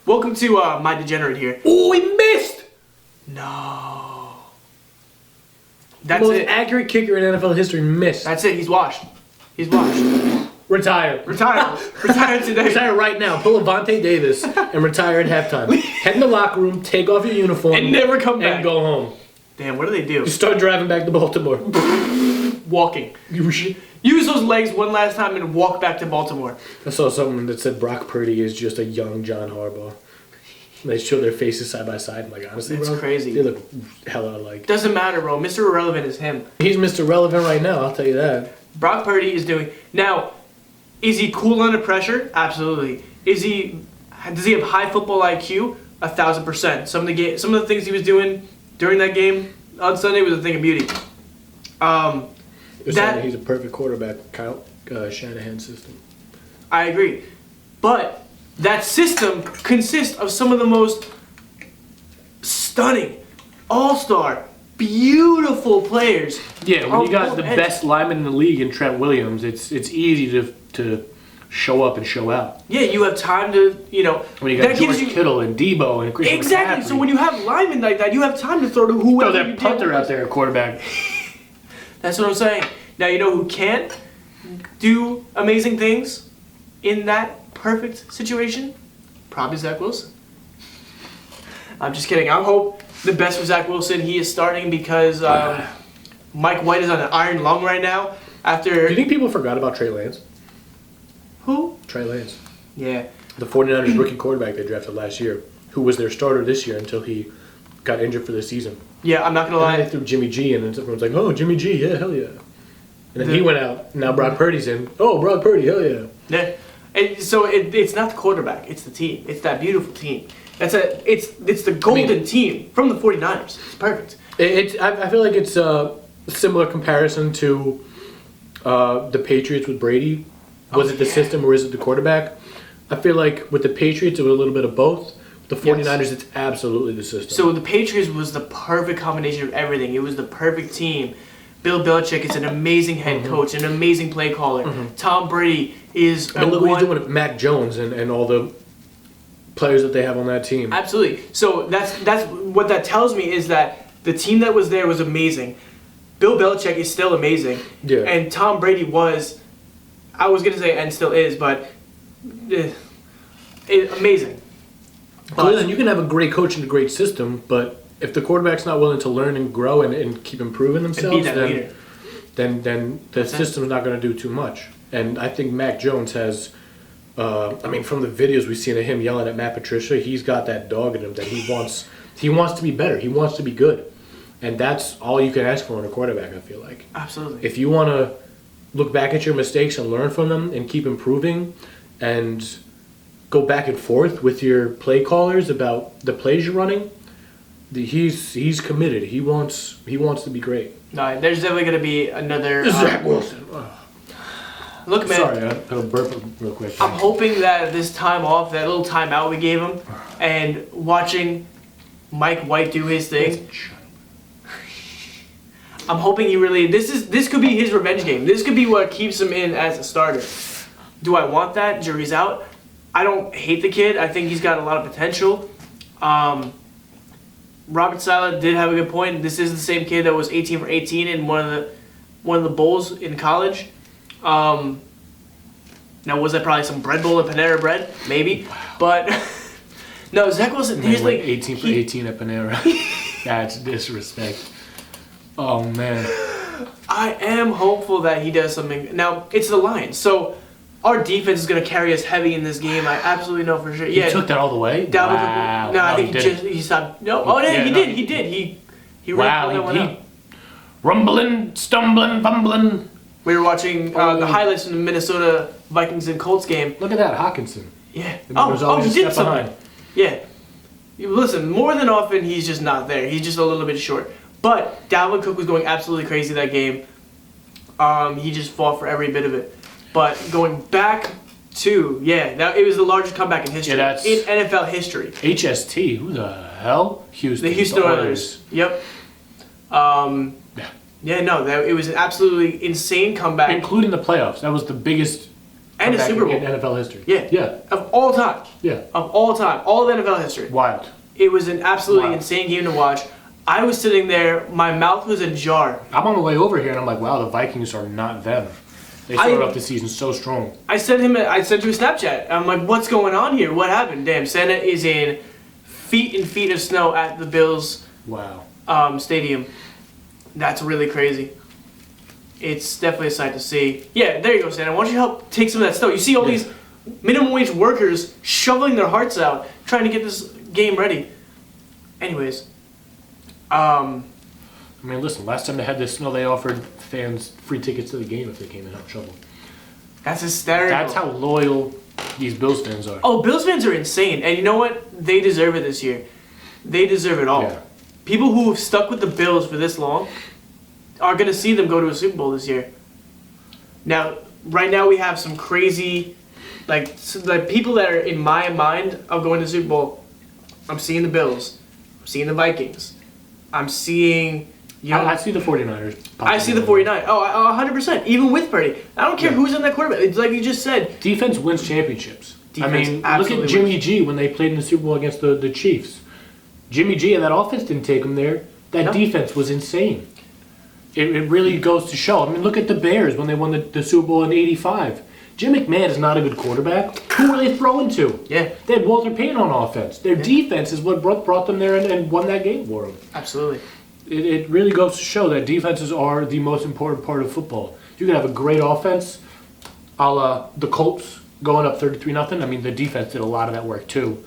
welcome to my degenerate here. Oh, he missed. No. That's the most accurate kicker in NFL history missed. That's it. He's washed. He's washed. Retire. Retire today. Retire right now. Pull Avante Davis and retire at halftime. Head in the locker room, take off your uniform, and never come back. And go home. Damn, what do they do? You start driving back to Baltimore. Walking. Use those legs one last time and walk back to Baltimore. I saw someone that said Brock Purdy is just a young John Harbaugh. They show their faces side by side. I'm like, honestly, that's bro, crazy. They look hella alike. Doesn't matter, bro. Mr. Irrelevant is him. He's Mr. Relevant right now, I'll tell you that. Brock Purdy is doing... Now, is he cool under pressure? Absolutely. Does he have high football IQ? 1,000%. Some of the things he was doing during that game on Sunday was a thing of beauty. He's a perfect quarterback. Kyle Shanahan system. I agree, but that system consists of some of the most stunning, all-star, beautiful players. Yeah, when you got the best lineman in the league in Trent Williams, it's easy to show up and show out. Yeah, you have time to, When you got George Kittle and Debo and Christian exactly. McCaffrey. So when you have linemen like that, you have time to throw to whoever. Throw that punter out there, quarterback. That's what I'm saying. Now you know who can't do amazing things in that perfect situation? Probably Zach Wilson. I'm just kidding. I hope the best for Zach Wilson. He is starting because Mike White is on an iron lung right now. Do you think people forgot about Trey Lance? Who? Trey Lance. Yeah. The 49ers rookie quarterback they drafted last year, who was their starter this year until he got injured for the season. Yeah, I'm not going to lie. And then they threw Jimmy G in, and everyone's like, oh, Jimmy G, yeah, hell yeah. And then he went out. Now Brock Purdy's in. Oh, Brock Purdy, hell yeah. Yeah. And so it's not the quarterback. It's the team. It's that beautiful team. It's the golden team from the 49ers. It's perfect. I feel like it's a similar comparison to the Patriots with Brady. Was it the system or is it the quarterback? I feel like with the Patriots, it was a little bit of both. With the 49ers, it's absolutely the system. So the Patriots was the perfect combination of everything. It was the perfect team. Bill Belichick is an amazing head coach, an amazing play caller. Tom Brady is I mean, look what he's doing with Mac Jones and all the players that they have on that team. Absolutely. So that's what that tells me is that the team that was there was amazing. Bill Belichick is still amazing. Yeah. And Tom Brady was, I was going to say and still is, but amazing. But listen, you can have a great coach and a great system, but if the quarterback's not willing to learn and grow and keep improving themselves, then the system's not going to do too much. And I think Mac Jones has, from the videos we've seen of him yelling at Matt Patricia, he's got that dog in him that he wants to be better. He wants to be good. And that's all you can ask for in a quarterback, I feel like. Absolutely. If you want to look back at your mistakes and learn from them and keep improving and go back and forth with your play callers about the plays you're running, he's committed. He wants to be great. No, there's definitely going to be another Zach Wilson. Look, man. Sorry, I got a burp real quick. I'm hoping that this time off, that little timeout we gave him, and watching Mike White do his thing, I'm hoping he really. This could be his revenge game. This could be what keeps him in as a starter. Do I want that? Jury's out. I don't hate the kid. I think he's got a lot of potential. Robert Saleh did have a good point. This is the same kid that was 18 for 18 in one of the bowls in college. Now was that probably some bread bowl at Panera Bread? Maybe, but no. Zach Wilson. He's like 18 for 18 at Panera. That's disrespect. Oh man. I am hopeful that he does something. Now it's the Lions, so our defense is going to carry us heavy in this game. I absolutely know for sure. Yeah, he took that all the way. Wow. No, I think he stopped. No, he did. He wow. Rumbling, stumbling, fumbling. We were watching the highlights from the Minnesota Vikings and Colts game. Look at that, Hawkinson. Yeah. He did something. Yeah. Listen, more than often, he's just not there. He's just a little bit short. But Dalvin Cook was going absolutely crazy that game. He just fought for every bit of it. But going back to, it was the largest comeback in history. Yeah, in NFL history. HST, who the hell? The Houston Oilers. Yep. It was an absolutely insane comeback. Including the playoffs. That was the biggest and a Super Bowl in NFL history. Yeah. Of all time. Yeah. Of all time. All of NFL history. Wild. It was an absolutely insane game to watch. I was sitting there, my mouth was ajar. I'm on the way over here and I'm like, wow, the Vikings are not them. They started off the season so strong. I sent to a Snapchat. I'm like, what's going on here? What happened? Damn, Santa is in feet and feet of snow at the Bills stadium. That's really crazy. It's definitely a sight to see. Yeah, there you go, Santa. Why don't you help take some of that snow? You see all these minimum wage workers shoveling their hearts out, trying to get this game ready. Anyways. Listen, last time they had this snow, they offered fans free tickets to the game if they came and helped shovel. That's hysterical. That's how loyal these Bills fans are. Oh, Bills fans are insane. And you know what? They deserve it this year. They deserve it all. Yeah. People who have stuck with the Bills for this long are going to see them go to a Super Bowl this year. Now, right now we have some crazy, like people that are in my mind of going to the Super Bowl. I'm seeing the Bills. I'm seeing the Vikings. I'm seeing You know, I see the 49ers. I see the 49. Oh, 100%. Even with Purdy. I don't care who's in that quarterback. It's like you just said. Defense wins championships. Defense look absolutely at Jimmy wins. G when they played in the Super Bowl against the Chiefs. Jimmy G and that offense didn't take him there. That defense was insane. It really goes to show. I mean, look at the Bears when they won the Super Bowl in '85. Jim McMahon is not a good quarterback. Who were they throwing to? Yeah. They had Walter Payton on offense. Their defense is what brought them there and won that game for them. Absolutely. It really goes to show that defenses are the most important part of football. You can have a great offense, a la the Colts going up 33-0. I mean, the defense did a lot of that work too.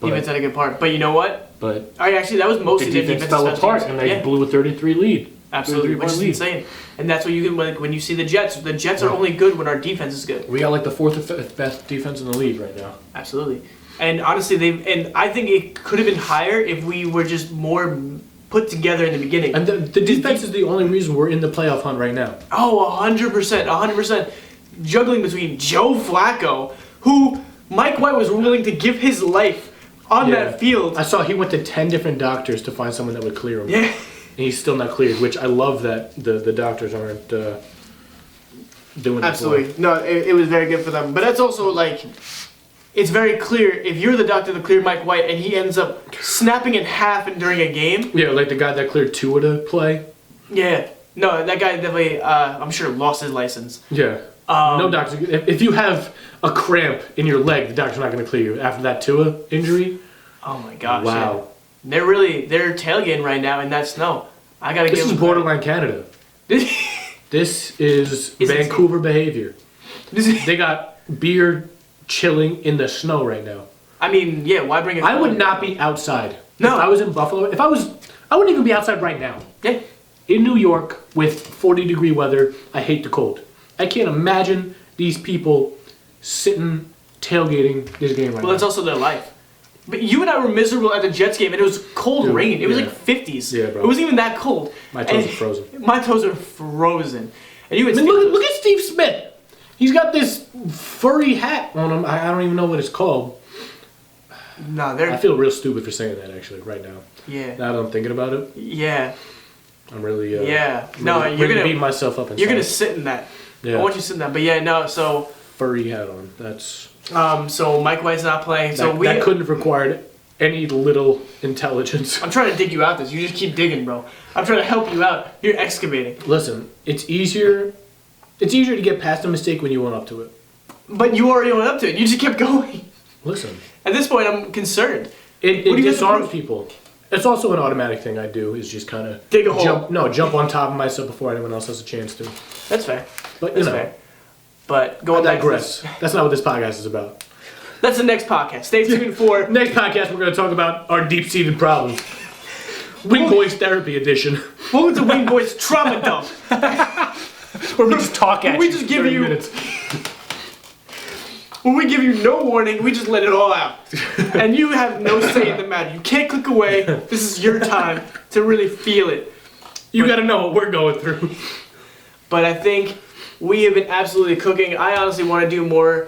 Defense had a good part. But you know what? But Actually, that was mostly the defense fell apart, and they blew a 33 lead. Absolutely, which is insane. And that's what you can, when you see the Jets. The Jets are only good when our defense is good. We got like the fourth or fifth best defense in the league right now. Absolutely. And honestly, and I think it could have been higher if we were just more put together in the beginning. And the defense is the only reason we're in the playoff hunt right now. Oh, 100%. Juggling between Joe Flacco, who Mike White was willing to give his life on that field. I saw he went to 10 different doctors to find someone that would clear him. Yeah. And he's still not cleared, which I love that the doctors aren't doing Absolutely. No, it was very good for them. But that's also like, it's very clear if you're the doctor that cleared Mike White and he ends up snapping in half during a game. Yeah, like the guy that cleared Tua to play. Yeah. No, that guy definitely, I'm sure, lost his license. Yeah. No doctor. If you have a cramp in your leg, the doctor's not going to clear you. After that Tua injury. Oh my gosh. Wow. Yeah. They're tailgating right now in that snow. I gotta This give is them borderline Canada. This is Vancouver behavior. They got beer chilling in the snow right now. I mean, yeah, why bring it? I would not be outside. No. If I was in Buffalo, I wouldn't even be outside right now. Yeah. In New York with 40-degree weather, I hate the cold. I can't imagine these people sitting tailgating this game right Well, that's now. also their life. But you and I were miserable at the Jets game, and it was cold rain. It was like 50s. Yeah, bro. It wasn't even that cold. My toes are frozen. My toes are frozen. And you had Look at Steve Smith. He's got this furry hat on him. I don't even know what it's called. No, they're... I feel real stupid for saying that, actually, right now. Yeah. Now that I'm thinking about it, Yeah. I'm really... Yeah. No, really, you're really gonna... beat myself up inside. You're gonna sit in that. Yeah. I want you to sit in that. But yeah, no, so... Furry hat on. That's... So Mike White's not playing. So that couldn't have required any little intelligence. I'm trying to dig you out this. You just keep digging, bro. I'm trying to help you out. You're excavating. Listen, it's easier to get past a mistake when you went up to it. But you already went up to it. You just kept going. Listen. At this point, I'm concerned. It What do you disarms have to people. It's also an automatic thing I do, is just kind of... Dig a hole. Jump on top of myself before anyone else has a chance to. That's fair. But, That's fair. But going I back digress. That's not what this podcast is about. That's the next podcast. Stay tuned for... Next podcast, we're going to talk about our deep-seated problems. Wingboys Therapy Edition. Welcome to Wingboys Trauma Dump. Where we just talk at We you just for give 30 you- minutes. When we give you no warning, we just let it all out. And you have no say in the matter. You can't click away. This is your time to really feel it. You got to know what we're going through. But I think we have been absolutely cooking. I honestly want to do more.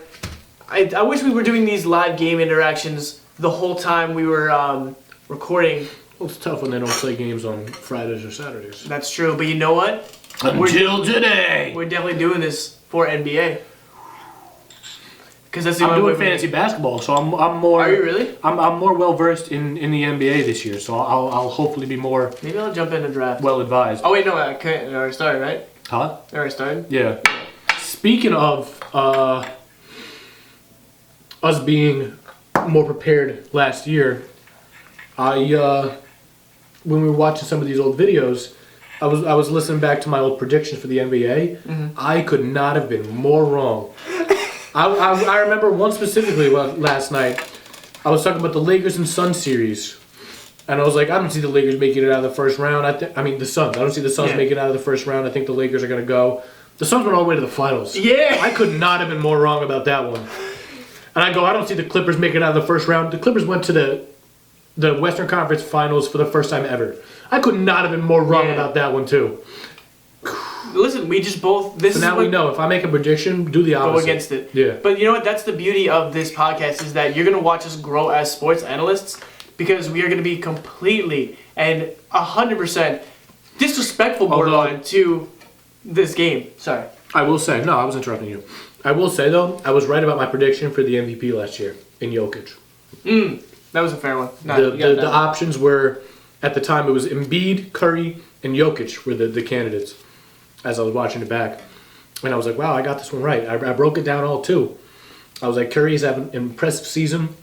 I wish we were doing these live game interactions the whole time we were recording. Well, it's tough when they don't play games on Fridays or Saturdays. That's true. But you know what? Until today. We're definitely doing this for NBA. Because that's the I'm only doing way we- fantasy basketball, so I'm more... Are you really? I'm more well-versed in the NBA this year, so I'll hopefully be more Maybe I'll jump in the draft. well-advised. Oh wait, no, I can't. It already started, right? Huh? It already started? Yeah. Speaking of us being more prepared last year, when we were watching some of these old videos, I was listening back to my old predictions for the NBA. Mm-hmm. I could not have been more wrong. I remember one specifically last night. I was talking about the Lakers and Suns series. And I was like, I don't see the Lakers making it out of the first round. I mean, the Suns. I don't see the Suns making it out of the first round. I think the Lakers are going to go. The Suns went all the way to the finals. Yeah! I could not have been more wrong about that one. And I go, I don't see the Clippers making it out of the first round. The Clippers went to the Western Conference Finals for the first time ever. I could not have been more wrong about that one, too. Listen, we just both... So now we know. If I make a prediction, do the opposite. Go against it. Yeah. But you know what? That's the beauty of this podcast is that you're going to watch us grow as sports analysts because we are going to be completely and 100% disrespectful borderline to this game. Sorry. I will say, no, I was interrupting you. I will say, though, I was right about my prediction for the MVP last year in Jokic. That was a fair one. The options were, at the time, it was Embiid, Curry, and Jokic were the candidates as I was watching it back. And I was like, wow, I got this one right. I broke it down all, too. I was like, Curry's having an impressive season.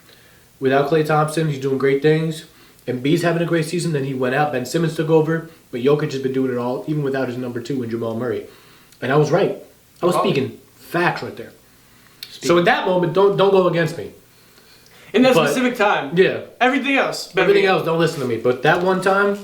Without Klay Thompson, he's doing great things. Embiid's having a great season. Then he went out. Ben Simmons took over. But Jokic has been doing it all, even without his number 2 in Jamal Murray. And I was right. I was speaking facts right there. So in that moment, don't go against me. In that specific time. Yeah. Everything else. Everything else, don't listen to me. But that one time,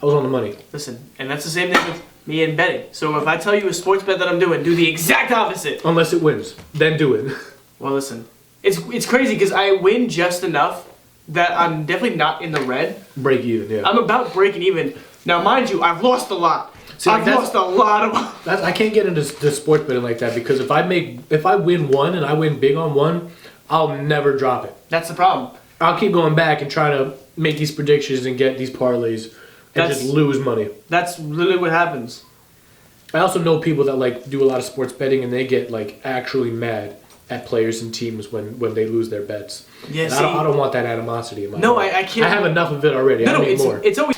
I was on the money. Listen, and that's the same thing with me and betting. So if I tell you a sports bet that I'm doing, do the exact opposite. Unless it wins. Then do it. Well, listen. It's crazy because I win just enough that I'm definitely not in the red. Break even, yeah. I'm about breaking even. Now, mind you, I've lost a lot. See, I've lost a lot of... I can't get into the sports betting like that because if I win one and I win big on one, I'll never drop it. That's the problem. I'll keep going back and try to make these predictions and get these parlays and just lose money. That's literally what happens. I also know people that like do a lot of sports betting and they get like actually mad at players and teams when they lose their bets. Yeah, I don't want that animosity in my life. I can't. I have enough of it already. I need more. It's always...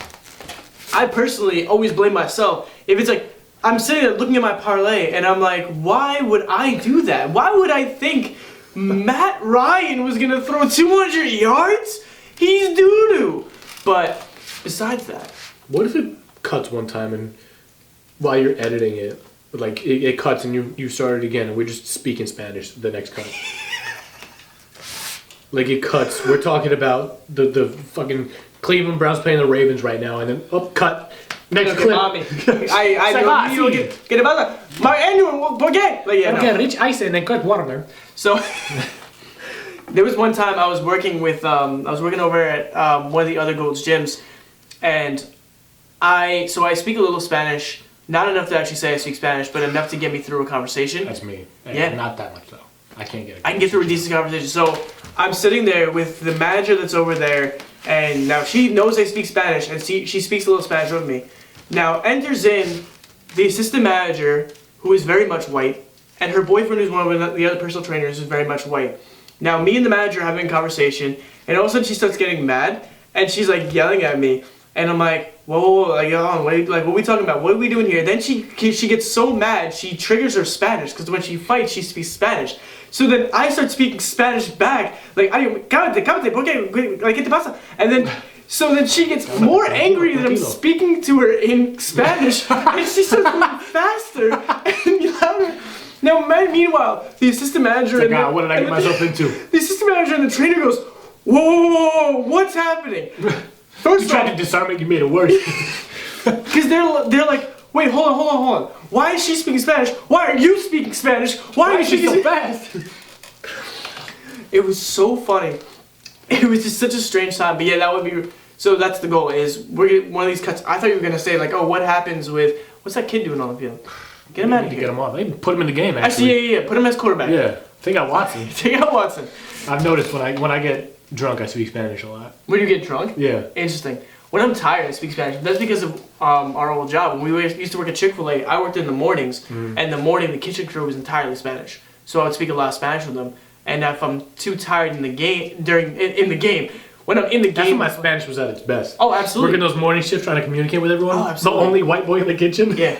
I personally always blame myself. If it's like, I'm sitting there looking at my parlay and I'm like, why would I do that? Why would I think Matt Ryan was going to throw 200 yards? He's doo-doo. But besides that... What if it cuts one time and while you're editing it, like it cuts and you start it again and we're just speaking Spanish the next cut? Like it cuts. We're talking about the fucking Cleveland Browns playing the Ravens right now and then cut. Next clip. I know you get about that. My annual forget. Like, yeah, okay, rich ice and then cut water. So there was one time I was working over at one of the other Gold's gyms, and I speak a little Spanish, not enough to actually say I speak Spanish, but enough to get me through a conversation. That's me. Yeah, not that much though. I can't get it. I can get through a decent conversation. So I'm sitting there with the manager that's over there, and now she knows I speak Spanish, and she speaks a little Spanish with me. Now enters in the assistant manager, who is very much white, and her boyfriend, who's one of the other personal trainers, is very much white. Now me and the manager are having a conversation, and all of a sudden she starts getting mad, and she's like yelling at me, and I'm like, whoa, like, what are we talking about? What are we doing here? Then she gets so mad, she triggers her Spanish, because when she fights, she speaks Spanish. So then I start speaking Spanish back, like, cállate, porque, like, ¿qué te pasa? And then, so then she gets more angry that I'm speaking to her in Spanish, and she starts going faster and louder. Now, meanwhile, the assistant manager what did I get myself into? The assistant manager and the trainer goes, whoa, what's happening? First, you tried to disarm it, you made it worse. Because they're like, wait, hold on. Why is she speaking Spanish? Why are you speaking Spanish? Why are you so fast? It was so funny. It was just such a strange time. But yeah, that would be... So that's the goal, is we're getting one of these cuts. I thought you were going to say, like, oh, what happens with... What's that kid doing on the field? Get him out of here. Get him off. Maybe put him in the game, actually. Yeah. Put him as quarterback. Yeah. Take out Watson. I've noticed when I get drunk, I speak Spanish a lot. When you get drunk? Yeah. Interesting. When I'm tired, I speak Spanish. That's because of our old job. When we used to work at Chick-fil-A, I worked in the mornings, and in the morning, the kitchen crew was entirely Spanish. So I would speak a lot of Spanish with them. And if I'm too tired in the game, when I'm in the game... That's when my Spanish was at its best. Oh, absolutely. Working those morning shifts, trying to communicate with everyone. Oh, absolutely. The only white boy in the kitchen. Yeah.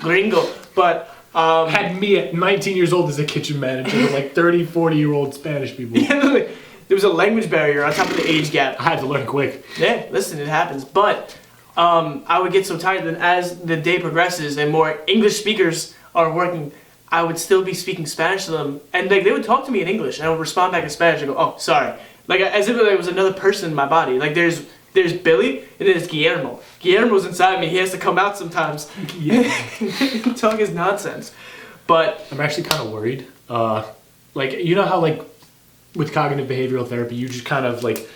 Gringo. But... had me at 19 years old as a kitchen manager with like 30, 40-year-old Spanish people. Yeah, there was a language barrier on top of the age gap. I had to learn quick. Yeah, listen, it happens. But I would get so tired that as the day progresses and more English speakers are working, I would still be speaking Spanish to them. And like they would talk to me in English, and I would respond back in Spanish and go, oh, sorry. Like as if there was another person in my body. Like there's Billy, and then there's Guillermo. Guillermo's inside me. He has to come out sometimes and talk his nonsense. But I'm actually kind of worried. Like, you know how, like, with cognitive behavioral therapy, you just kind of, like,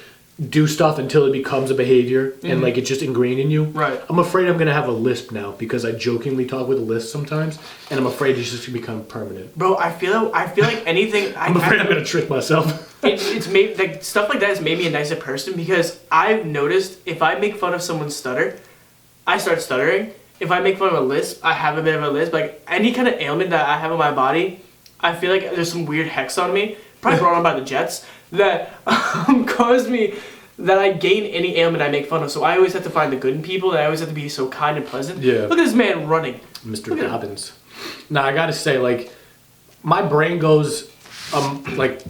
do stuff until it becomes a behavior and, like, it's just ingrained in you? Right. I'm afraid I'm going to have a lisp now because I jokingly talk with a lisp sometimes, and I'm afraid it's just going to become permanent. Bro, I feel like anything... I'm afraid I'm going to trick myself. It's made, like, stuff like that has made me a nicer person because I've noticed if I make fun of someone's stutter, I start stuttering. If I make fun of a lisp, I have a bit of a lisp. Like any kind of ailment that I have in my body, I feel like there's some weird hex on me, probably brought on by the Jets, that caused me that I gain any ailment I make fun of. So I always have to find the good in people, and I always have to be so kind and pleasant. Yeah. Look at this man running. Mr. Dobbins. Now I gotta say, like, my brain goes like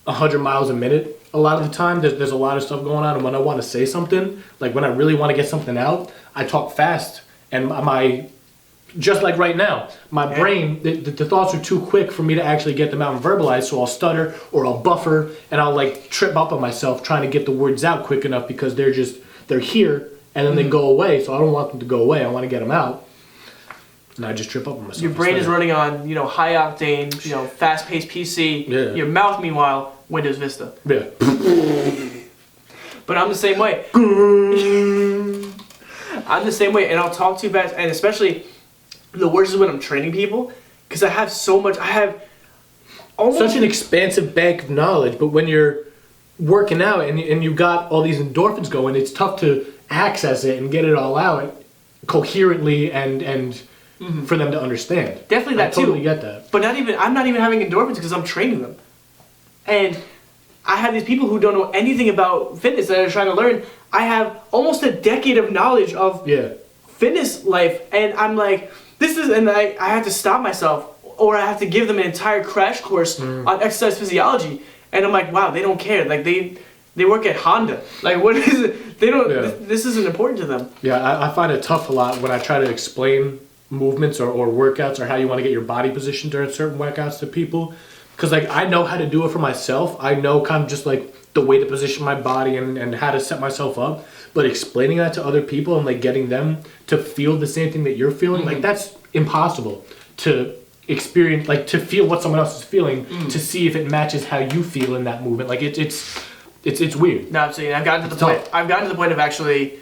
100 miles a minute a lot of the time. There's a lot of stuff going on, and when I want to say something, like when I really want to get something out, I talk fast, and my just like right now, my brain, the thoughts are too quick for me to actually get them out and verbalize, so I'll stutter or I'll buffer, and I'll like trip up on myself trying to get the words out quick enough because they're here and then they go away, so I don't want them to go away. I want to get them out. And I just trip up on myself. Your brain is running on, high octane, fast-paced PC. Yeah. Your mouth, meanwhile, Windows Vista. Yeah. But I'm the same way. I'm the same way, and I'll talk too fast, and especially the worst is when I'm training people, because I have almost such an expansive bank of knowledge, but when you're working out and you've got all these endorphins going, it's tough to access it and get it all out coherently and for them to understand. Definitely that too. I totally get that. But I'm not even having endorphins because I'm training them. And I have these people who don't know anything about fitness that are trying to learn. I have almost a decade of knowledge of fitness life, and I'm like, I have to stop myself, or I have to give them an entire crash course on exercise physiology. And I'm like, wow, they don't care. Like they work at Honda. Like, what is it? They don't. This isn't important to them. Yeah, I find it tough a lot when I try to explain movements or workouts or how you want to get your body positioned during certain workouts to people, because like I know how to do it for myself. I know kind of just like the way to position my body and how to set myself up, but explaining that to other people and like getting them to feel the same thing that you're feeling, like that's impossible to experience, like to feel what someone else is feeling, to see if it matches how you feel in that movement. Like it's weird. No, absolutely. I've gotten to the point of actually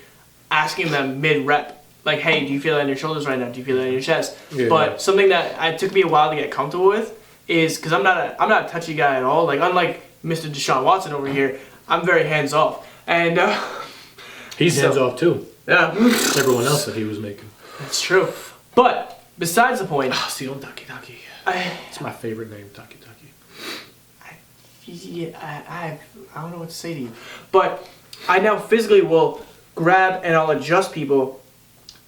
asking them mid-rep, like, hey, do you feel it in your shoulders right now? Do you feel it in your chest? Yeah. But something that it took me a while to get comfortable with is, because I'm not a touchy guy at all. Like, unlike Mr. Deshaun Watson over here, I'm very hands off. And he's hands off too. Yeah. Everyone else that he was making. That's true. But besides the point. Sion Taki Taki. It's my favorite name, Taki Taki. I don't know what to say to you. But I now physically will grab and I'll adjust people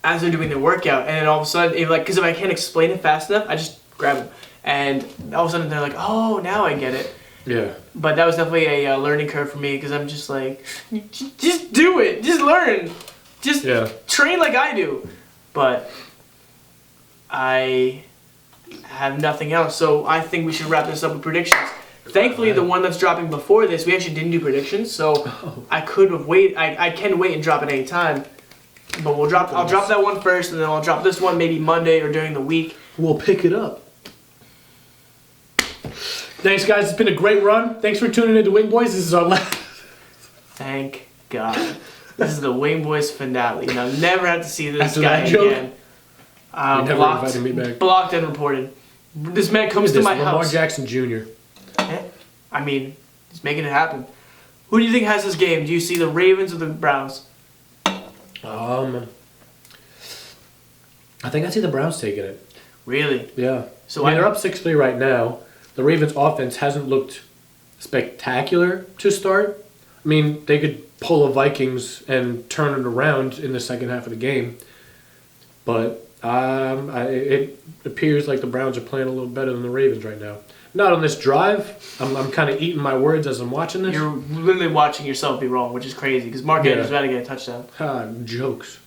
as they're doing their workout, and then all of a sudden, because if I can't explain it fast enough, I just grab them, and all of a sudden they're like, "Oh, now I get it." Yeah. But that was definitely a learning curve for me, because I'm just like, just do it, just learn, just train like I do. But I have nothing else, so I think we should wrap this up with predictions. Thankfully, the one that's dropping before this, we actually didn't do predictions, so I could have waited. I can wait and drop at any time. But I'll drop that one first, and then I'll drop this one maybe Monday or during the week. We'll pick it up. Thanks, guys. It's been a great run. Thanks for tuning in to Wingboys. This is our last. Thank God. This is the Wingboys finale. And I'll never have to see this After guy that joke, again. never invited me back. Blocked and reported. This man comes to my Lamar house. Jackson Jr. I mean, he's making it happen. Who do you think has this game? Do you see the Ravens or the Browns? I think I see the Browns taking it. Really? Yeah. So they're up 6-3 right now. The Ravens' offense hasn't looked spectacular to start. I mean, they could pull a Vikings and turn it around in the second half of the game. But it appears like the Browns are playing a little better than the Ravens right now. Not on this drive. I'm kind of eating my words as I'm watching this. You're literally watching yourself be wrong, which is crazy, because Mark Andrews is about to get a touchdown. Jokes.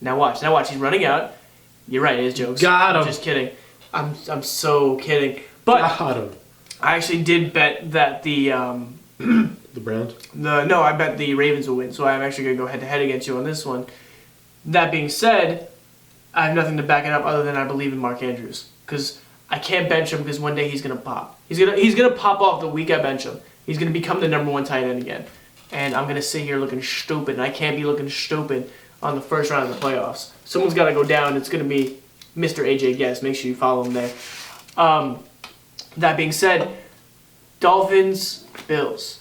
Now watch. He's running out. You're right, it is jokes. Got him. I'm just kidding. I'm so kidding. But got him. I actually did bet that the the Browns? No, I bet the Ravens will win, so I'm actually going to go head-to-head against you on this one. That being said, I have nothing to back it up other than I believe in Mark Andrews, because I can't bench him because one day he's gonna pop. He's gonna pop off the week I bench him. He's gonna become the number one tight end again, and I'm gonna sit here looking stupid. And I can't be looking stupid on the first round of the playoffs. Someone's got to go down. It's gonna be Mr. AJ Guess. Make sure you follow him there. That being said, Dolphins, Bills.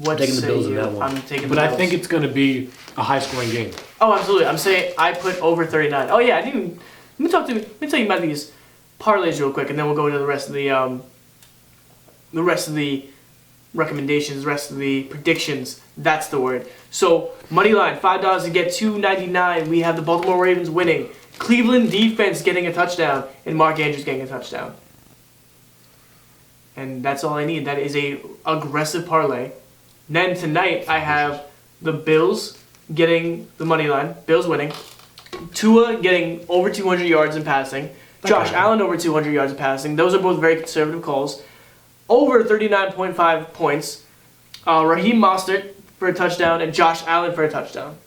I'm taking the Bills in that one. I'm taking the Bills. But I think Bills. it's gonna be a high-scoring game. Oh, absolutely. I'm saying I put over 39. Oh yeah, I didn't. Let me tell you about these parlays real quick, and then we'll go into the rest of the recommendations, the rest of the predictions. That's the word. So money line, $5 to get $2.99. We have the Baltimore Ravens winning, Cleveland defense getting a touchdown, and Mark Andrews getting a touchdown. And that's all I need. That is a aggressive parlay. Then tonight I have the Bills getting the money line. Bills winning. Tua getting over 200 yards in passing. Josh Allen over 200 yards in passing. Those are both very conservative calls. Over 39.5 points. Raheem Mostert for a touchdown and Josh Allen for a touchdown.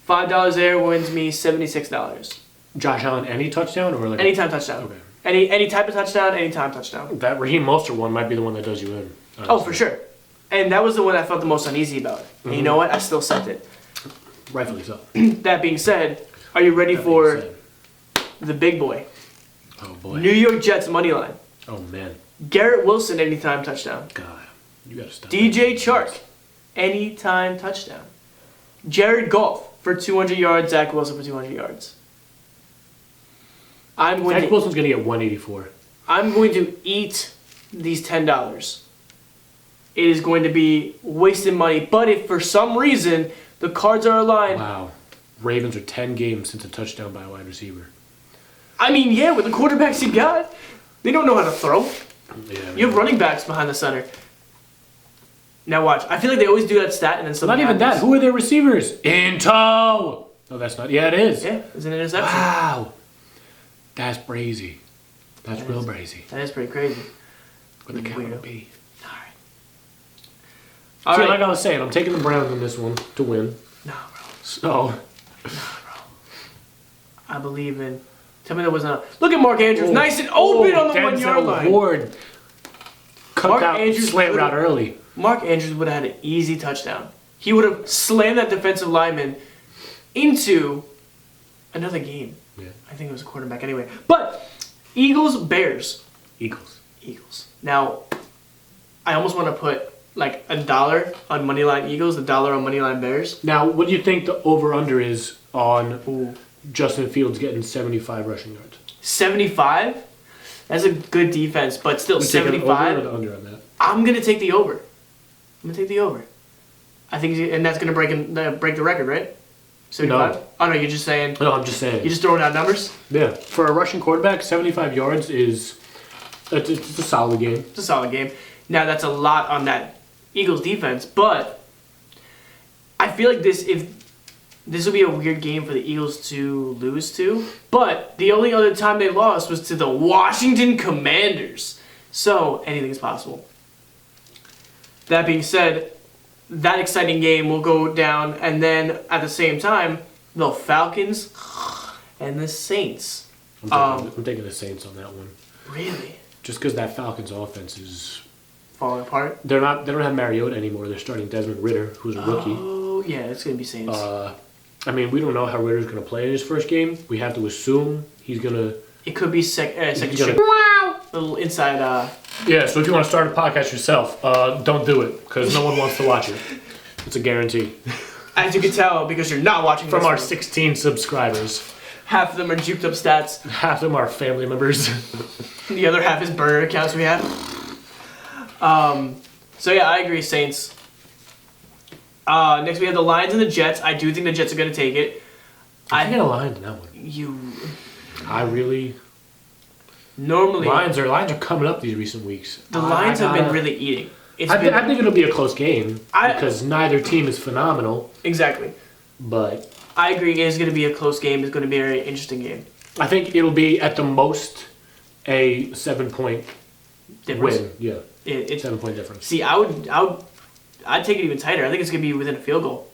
$5 there wins me $76. Josh Allen, any touchdown or like anytime touchdown. Okay. Any type of touchdown, anytime touchdown. That Raheem Mostert one might be the one that does you in. Honestly. Oh, for sure. And that was the one I felt the most uneasy about. And you know what? I still sent it. Rightfully so. That being said, are you ready for the big boy? Oh boy. New York Jets money line. Oh man. Garrett Wilson anytime touchdown. God, you gotta stop. DJ Chark anytime touchdown. Jared Goff for 200 yards. Zach Wilson for 200 yards. Zach Wilson's gonna get 184. I'm going to eat these $10. It is going to be wasted money, but if for some reason the cards are aligned. Wow. Ravens are 10 games since a touchdown by a wide receiver. I mean, yeah, with the quarterbacks you got, they don't know how to throw. Yeah, you have running backs behind the center. Now watch. I feel like they always do that stat and then something Not even happens. that. Who are their receivers? In tow. No, that's not. Yeah, it is. Yeah, it's an interception. Wow. That's brazy. That's real brazy. That is pretty crazy. What the count would be. All right. Like I was saying, I'm taking the Browns in this one to win. Nah, bro. So. Nah, bro. I believe in. Tell me that wasn't. Look at Mark Andrews, nice and open on the 1 yard line. Ward cut Mark out Andrews slant route early. Mark Andrews would have had an easy touchdown. He would have slammed that defensive lineman into another game. Yeah. I think it was a quarterback anyway. But Eagles, Bears. Eagles. Now, I almost want to put like $1 on Moneyline Eagles, $1 on Moneyline Bears. Now, what do you think the over-under is on Justin Fields getting 75 rushing yards? 75? That's a good defense, but still 75. Over or the under on that? I'm going to take the over. I think, and that's going to break the record, right? 75? No. Oh, no, you're just saying. No, I'm just saying. You're just throwing out numbers? Yeah. For a rushing quarterback, 75 yards is it's a solid game. It's a solid game. Now, that's a lot on that Eagles defense, but I feel like this will be a weird game for the Eagles to lose to. But the only other time they lost was to the Washington Commanders. So, anything is possible. That being said, that exciting game will go down, and then at the same time, the Falcons and the Saints. I'm taking the Saints on that one. Really? Just because that Falcons offense is falling apart. They don't have Mariota anymore. They're starting Desmond Ridder, who's a rookie. Oh yeah, it's gonna be Saints. I mean, we don't know how Ridder's gonna play in his first game. We have to assume he's gonna. It could be second string. Wow. Little inside. Yeah. So if you want to start a podcast yourself, don't do it because no one wants to watch it. It's a guarantee. As you can tell, because you're not watching from our 16 subscribers. Half of them are juked up stats. Half of them are family members. The other half is burner accounts we have. So yeah, I agree, Saints. Next we have the Lions and the Jets. I do think the Jets are going to take it. I get a line in that one. I really. Normally. Lions are coming up these recent weeks. The Lions have been really eating. I think it'll be a close game because neither team is phenomenal. Exactly. But I agree. It is going to be a close game. It's going to be a very interesting game. I think it'll be at the most a 7-point difference. Win. Yeah. It's 7-point difference. See, I'd take it even tighter. I think it's going to be within a field goal.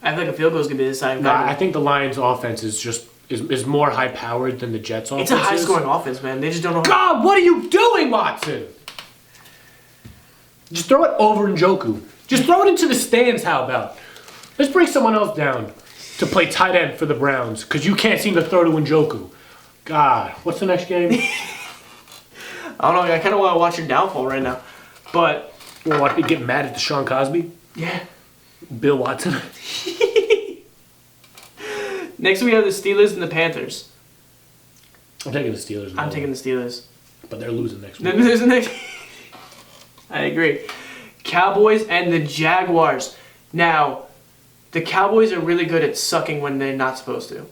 I feel like a field goal is going to be the deciding factor. I think the Lions' offense is more high powered than the Jets' offense. It's a high scoring offense, man. They just don't know. God, what are you doing, Watson? Just throw it over Njoku. Just throw it into the stands. How about? Let's bring someone else down to play tight end for the Browns because you can't seem to throw to Njoku. God, what's the next game? I don't know. I kind of want to watch your downfall right now, but you want to get mad at Deshaun Cosby? Yeah. Bill Watson. Next we have the Steelers and the Panthers. I'm taking the Steelers. I'm taking the Steelers. But they're losing next week. Then there's the next. I agree. Cowboys and the Jaguars. Now, the Cowboys are really good at sucking when they're not supposed to.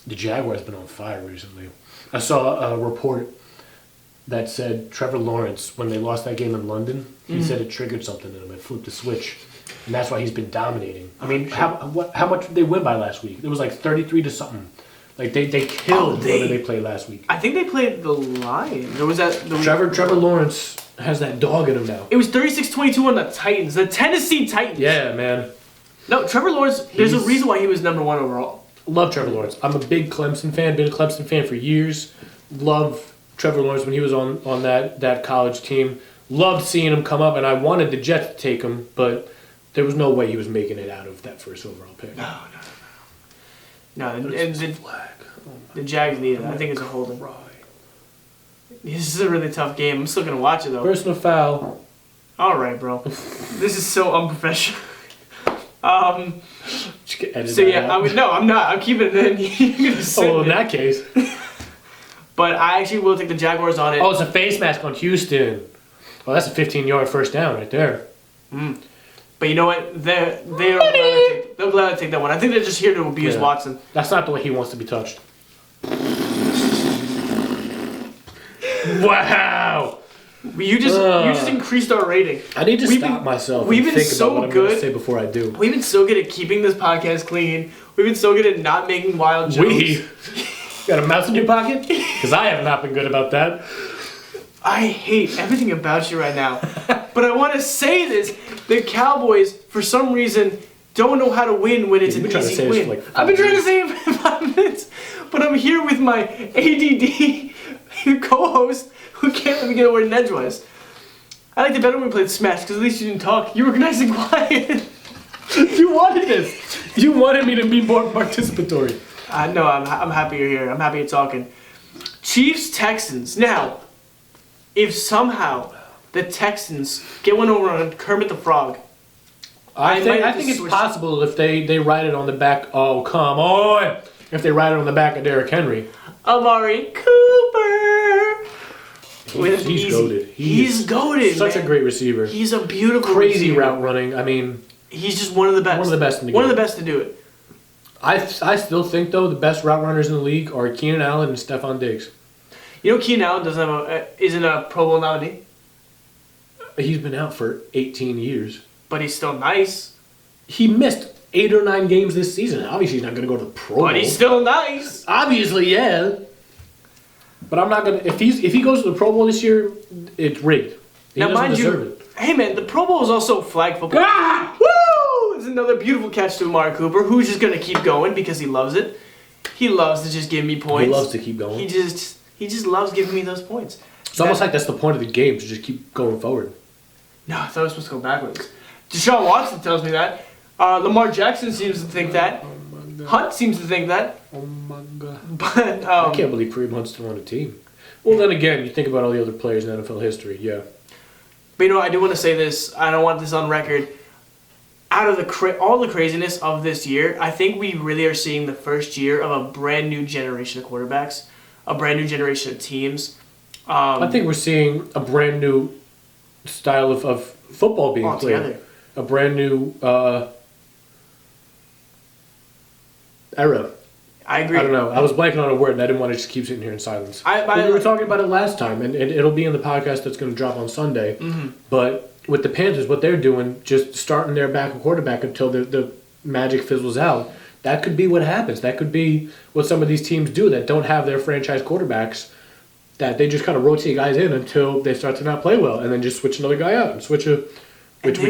The Jaguars been on fire recently. I saw a report that said Trevor Lawrence, when they lost that game in London, he said it triggered something in him. It flipped a switch. And that's why he's been dominating. I mean, how much did they win by last week? It was like 33 to something. Like, they killed whoever they played last week. I think they played the Lions. Or was that... Trevor Lawrence has that dog in him now. It was 36-22 on the Titans. The Tennessee Titans. Yeah, man. No, Trevor Lawrence, there's a reason why he was number 1 overall. Love Trevor Lawrence. I'm a big Clemson fan. Been a Clemson fan for years. Love Trevor Lawrence when he was on that college team. Loved seeing him come up, and I wanted the Jets to take him, but there was no way he was making it out of that first overall pick. No. The Jags need it. I think it's a holding. This is a really tough game. I'm still going to watch it, though. Personal foul. All right, bro. This is so unprofessional. So yeah, I'm not. I'm keeping it in. You're gonna sit in that case. But I actually will take the Jaguars on it. Oh, it's a face mask on Houston. Well, that's a 15-yard first down right there. But you know what? They'll gladly take that one. I think they're just here to abuse Watson. That's not the way he wants to be touched. Wow. You just increased our rating. I need to stop myself. We've and been think so about what I'm good. going to say before I do. We've been so good at keeping this podcast clean. We've been so good at not making wild jokes. We got a mouse in your pocket? Because I have not been good about that. I hate everything about you right now. But I want to say this: the Cowboys, for some reason, don't know how to win when it's an easy win. I've been trying to say it for 5 minutes, but I'm here with my ADD co-host who can't let me get a word in edgewise. I liked it better when we played Smash, because at least you didn't talk. You were nice and quiet. You wanted this. You wanted me to be more participatory. No, I'm happy you're here. I'm happy you're talking. Chiefs, Texans. Now, if somehow the Texans get one over on Kermit the Frog, I think it's possible if they ride it on the back. Oh, come on. If they ride it on the back of Derrick Henry. Amari Cooper. He's goated. He's goated. Such a great receiver. He's a beautiful crazy receiver. Route running. I mean, he's just one of the best. One of the best in the game. One of the best to do it. I still think though the best route runners in the league are Keenan Allen and Stephon Diggs. You know Keenan Allen isn't a Pro Bowl nominee. He's been out for 18 years. But he's still nice. He missed 8 or 9 games this season. Obviously, he's not going to go to the Pro Bowl. But he's still nice. Obviously, yeah. But I'm not gonna. If he goes to the Pro Bowl this year, it's rigged. He now, doesn't mind deserve you, it. hey man, the Pro Bowl is also flag football. Ah! Woo! It's another beautiful catch to Amari Cooper, who's just gonna keep going because he loves it. He loves to just give me points. He loves to keep going. He just loves giving me those points. It's almost like that's the point of the game, to just keep going forward. No, I thought it was supposed to go backwards. Deshaun Watson tells me that. Lamar Jackson seems to think that. Hunt seems to think that. Oh my god! But I can't believe Kareem Hunt's still on a team. Well, then again, you think about all the other players in NFL history, yeah. But you know, I do want to say this. I don't want this on record. Out of all the craziness of this year, I think we really are seeing the first year of a brand new generation of quarterbacks, a brand new generation of teams. I think we're seeing a brand new style of football being played. A brand new era. I agree. I don't know. I was blanking on a word, and I didn't want to just keep sitting here in silence. We were talking about it last time, and it'll be in the podcast that's going to drop on Sunday. Mm-hmm. But with the Panthers, what they're doing, just starting their backup quarterback until the magic fizzles out, that could be what happens. That could be what some of these teams do that don't have their franchise quarterbacks, that they just kind of rotate guys in until they start to not play well, and then just switch another guy out and which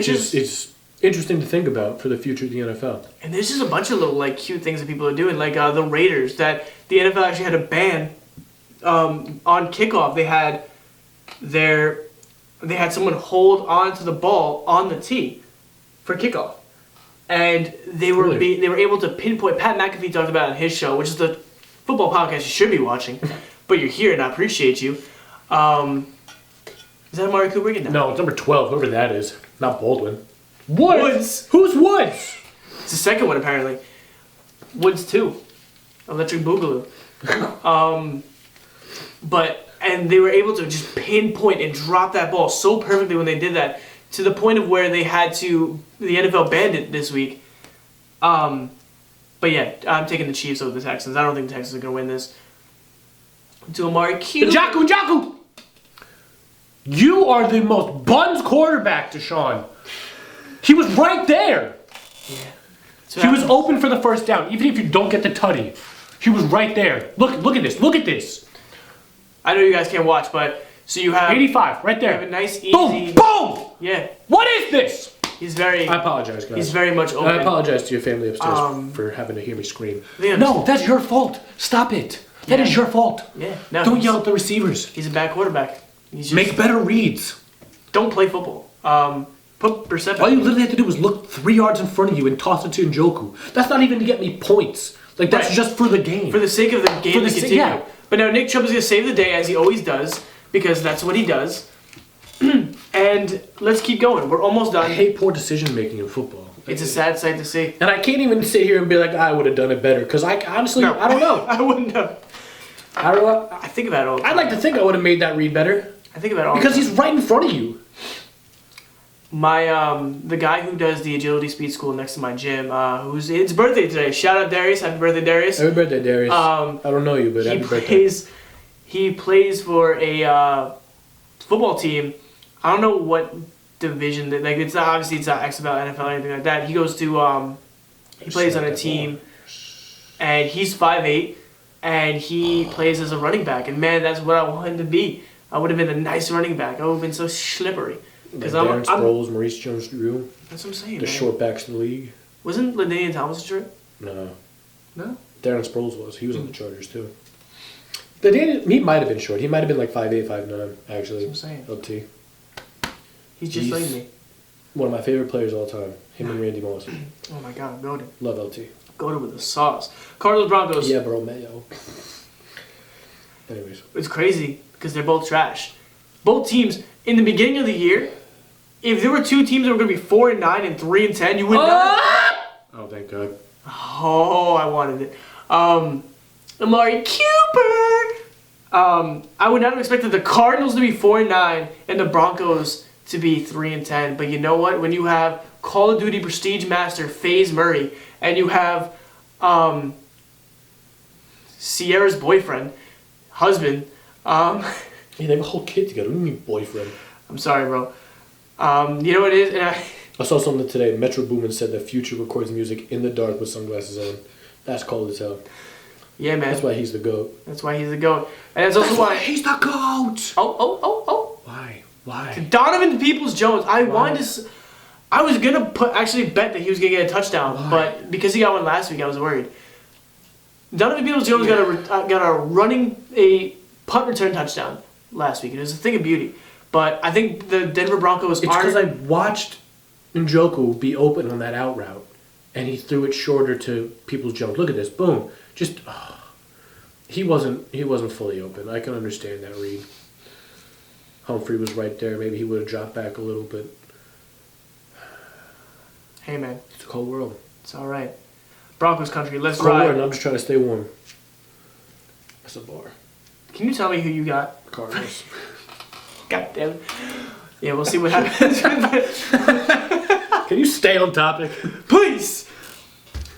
is interesting to think about for the future of the NFL. And there's just a bunch of little cute things that people are doing, like the Raiders, that the NFL actually had a ban on kickoff. They had someone hold on to the ball on the tee for kickoff, and they were able to pinpoint. Pat McAfee talked about it on his show, which is the football podcast you should be watching, but you're here and I appreciate you. Is that Amari Cooper again? No, it's number 12, whoever that is. Not Baldwin. Woods. Who's Woods? It's the second one, apparently. Woods 2. Electric Boogaloo. And they were able to just pinpoint and drop that ball so perfectly when they did that, to the point of where they had to, the NFL banned it this week. But yeah, I'm taking the Chiefs over the Texans. I don't think the Texans are going to win this. To Amari Cooper. Njoku! You are the most buns quarterback, Deshaun. He was right there. Yeah. He was open for the first down, even if you don't get the tutty. He was right there. Look at this. Look at this. I know you guys can't watch, but so you have 85 right there. You have a nice easy. Boom! Yeah. What is this? He's very. I apologize, guys. He's very much open. I apologize to your family upstairs for having to hear me scream. No, that's your fault. Stop it. That is your fault. Yeah. No, don't yell at the receivers. He's a bad quarterback. Make better reads. Don't play football. Put perception. All you literally have to do is look 3 yards in front of you and toss it to Njoku. That's not even to get me points. Like, that's just for the game. For the sake of the game to continue. Yeah. But now Nick Chubb is going to save the day, as he always does, because that's what he does. And let's keep going. We're almost done. I hate poor decision making in football. It's a sad sight to see. And I can't even sit here and be like, I would have done it better. Because I honestly, I don't know. I wouldn't have. I don't know. I think about it all the time. I'd like to think I would have made that read better. I think about it all because the time. he's right in front of you. My the guy who does the agility speed school next to my gym, who's his birthday today. Shout out Darius! Happy birthday, Darius! Happy birthday, Darius! I don't know you, but happy birthday. He plays for a football team. I don't know what division. Like it's not, obviously it's not XFL, NFL, or anything like that. He goes to he plays on a team, and he's 5'8", and he plays as a running back. And man, that's what I want him to be. I would have been a nice running back. I would have been so slippery. Because Darren Sproles, Maurice Jones-Drew. That's what I'm saying. The short backs of the league. Wasn't LaDainian Thomas a short? No. No? Darren Sproles was. He was on the Chargers too. He might have been short. He might have been like 5'8", 5'9", actually. That's what I'm saying. LT. He's just like me. One of my favorite players of all time. Him and Randy Moss. Oh my God, goated. Love LT. Goated with the sauce. Cardinals Broncos. Yeah, bro, Mayo. Anyways. It's crazy because they're both trash. Both teams, in the beginning of the year, if there were two teams that were going to be 4-9 and 3-10, you would not. Oh, thank God. Oh, I wanted it. Amari Cooper. I would not have expected the Cardinals to be 4-9 and the Broncos to be 3-10. But you know what? When you have Call of Duty Prestige Master FaZe Murray and you have Sierra's husband. Yeah, they have a whole kid together. What do you mean boyfriend? I'm sorry, bro. You know what it is? And I saw something today. Metro Boomin said that Future records music in the dark with sunglasses on. That's cold as hell. Yeah, man. That's why he's the GOAT. That's why he's the GOAT. And that's also why he's the GOAT! Oh. Why? Donovan Peoples-Jones. I was going to actually bet that he was going to get a touchdown, but because he got one last week, I was worried. Donovan Peoples-Jones got a punt return touchdown last week. It was a thing of beauty. But I think the Denver Broncos It's because I watched Njoku be open on that out route, and he threw it shorter to Peoples-Jones. Look at this. Boom. Just, he wasn't fully open. I can understand that read. Humphrey was right there. Maybe he would have dropped back a little bit. Hey, man. It's a cold world. It's all right. Broncos country, let's cold ride. World, and I'm just trying to stay warm. That's a bar. Can you tell me who you got? Cardinals. God damn it. Yeah, we'll see what happens. Can you stay on topic? Please!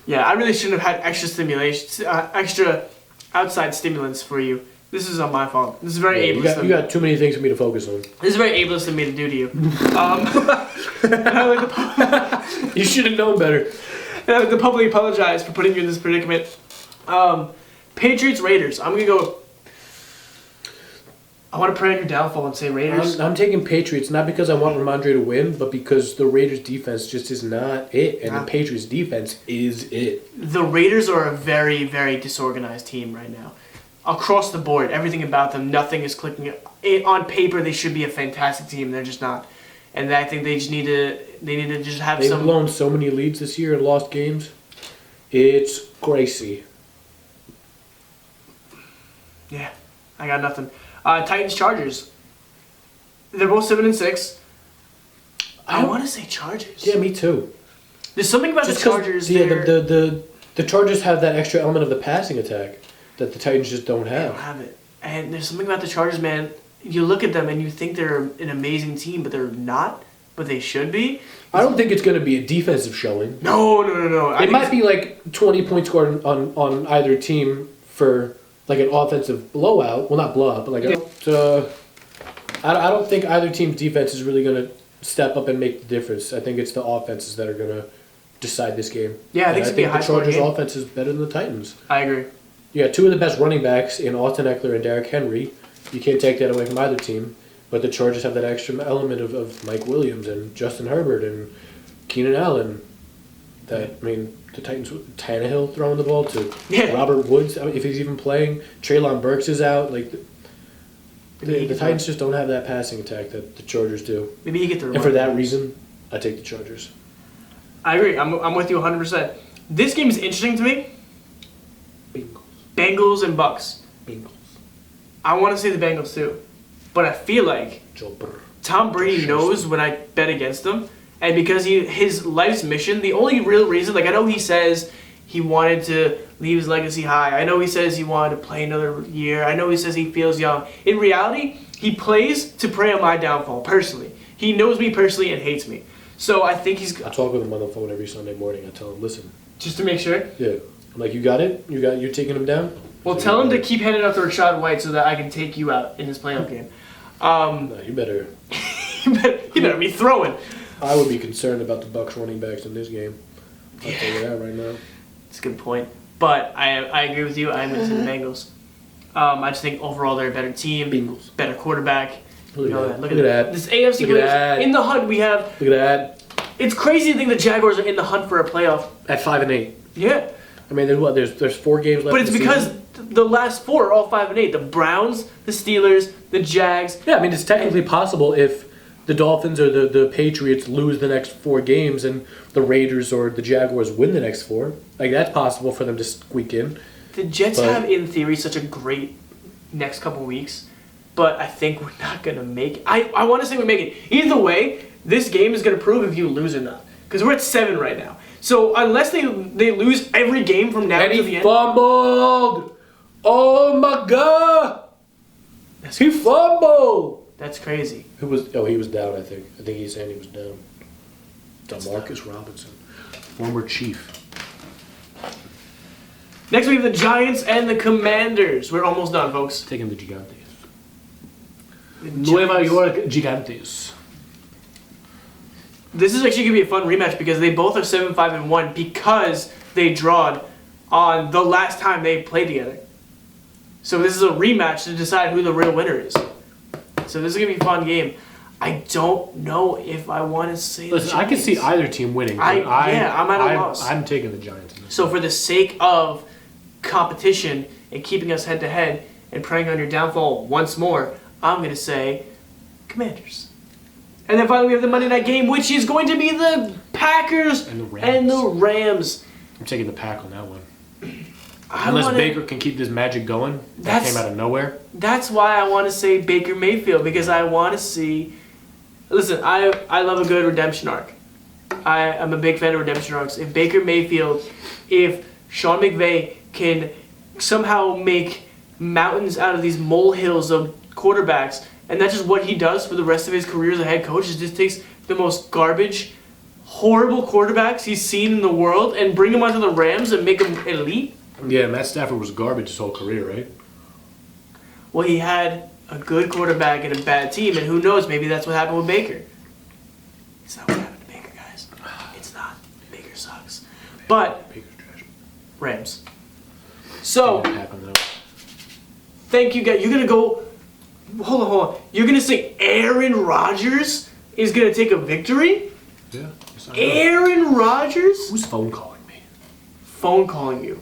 Yeah, I really shouldn't have had extra outside stimulants for you. This is on my fault. This is very ableist. You got too many things for me to focus on. This is very ableist of me to do to you. You should have known better. And I like to publicly apologize for putting you in this predicament. Patriots, Raiders. I'm going to go... I want to pray on your downfall and say Raiders. I'm taking Patriots, not because I want Ramondre to win, but because the Raiders' defense just is not it, and the Patriots' defense is it. The Raiders are a very, very disorganized team right now. Across the board, everything about them, nothing is clicking. On paper, they should be a fantastic team. They're just not. And I think they need to just have They've blown so many leads this year and lost games. It's crazy. Yeah, I got nothing. Titans, Chargers. They're both 7-6. I want to say Chargers. Yeah, me too. There's something about just the Chargers. The The Chargers have that extra element of the passing attack that the Titans just don't They have. don't have it. And there's something about the Chargers, man. You look at them and you think they're an amazing team, but they're not. But they should be. I don't think it's going to be a defensive showing. No. It might be like 20 points scored on either team for like an offensive blowout. Well, not blowout, but like I don't think either team's defense is really going to step up and make the difference. I think it's the offenses that are going to decide this game. Yeah, I think it's going to be a high scoring the Chargers' game. offense is better than the Titans. I agree. You got two of the best running backs in Austin Eckler and Derrick Henry. You can't take that away from either team. But the Chargers have that extra element of Mike Williams and Justin Herbert and Keenan Allen. The Titans, Tannehill throwing the ball to Robert Woods, if he's even playing. Treylon Burks is out. Like the Titans just don't have that passing attack that the Chargers do. Maybe you get the. And for that reason, I take the Chargers. I agree. I'm with you 100%. This game is interesting to me. Bengals and Bucks. Bengals. I want to say the Bengals too, but I feel like Tom Brady knows when I bet against him, and because his life's mission, the only real reason, like I know he says he wanted to leave his legacy high. I know he says he wanted to play another year. I know he says he feels young. In reality, he plays to prey on my downfall personally. He knows me personally and hates me. So I think he's. I talk with him on the phone every Sunday morning. I tell him, listen. Just to make sure. Yeah. I'm like, you got it? You're taking him down? Well, tell him to keep handing out to Rashad White so that I can take you out in his playoff game. No, you better. he better be throwing. I would be concerned about the Bucks running backs in this game. I'll tell you that right now. That's a good point. But I agree with you. I'm going to say the Bengals. I just think overall they're a better team. Bengals. Better quarterback. Look at that. Look at that. This AFC Look at that. players in the hunt we have. Look at that. It's crazy to think the Jaguars are in the hunt for a playoff. At 5-8. Yeah. I mean, there's 4 games left. But it's because the last 4 are all 5-8. The Browns, the Steelers, the Jags. Yeah, I mean, it's technically possible if the Dolphins or the Patriots lose the next 4 games and the Raiders or the Jaguars win the next 4. Like, that's possible for them to squeak in. The Jets have, in theory, such a great next couple weeks, but I think we're not going to make it. I want to say we make it. Either way, this game is going to prove if you lose or not. Because we're at 7 right now. So unless they lose every game from now to the end. Fumbled! Oh my God! He fumbled! That's crazy. He was down, I think. I think he's saying he was down. DeMarcus Robinson, former Chief. Next we have the Giants and the Commanders. We're almost done, folks. Taking the Gigantes. Nueva York Gigantes. This is actually going to be a fun rematch because they both are 7-5-1 because they drawed on the last time they played together. So this is a rematch to decide who the real winner is. So this is going to be a fun game. I don't know if I want to say Listen, I can see either team winning. I'm at a loss. I'm taking the Giants. So for the sake of competition and keeping us head-to-head and preying on your downfall once more, I'm going to say Commanders. And then finally we have the Monday night game, which is going to be the Packers and the Rams. I'm taking the Pack on that one. Unless Baker can keep this magic going. That came out of nowhere. That's why I want to say Baker Mayfield, because I want to see... Listen, I love a good redemption arc. I'm a big fan of redemption arcs. If Baker Mayfield, if Sean McVay can somehow make mountains out of these molehills of quarterbacks, and that's just what he does for the rest of his career as a head coach, is just takes the most garbage, horrible quarterbacks he's seen in the world and bring them onto the Rams and make them elite. Yeah, Matt Stafford was garbage his whole career, right? Well, he had a good quarterback and a bad team, and who knows, maybe that's what happened with Baker. It's not what happened to Baker, guys. It's not. Baker sucks. But, Baker's trash. Rams. So, thank you guys. You're going to go... Hold on. You're going to say Aaron Rodgers is going to take a victory? Yeah. Aaron Rodgers? Who's phone calling me? Phone calling you.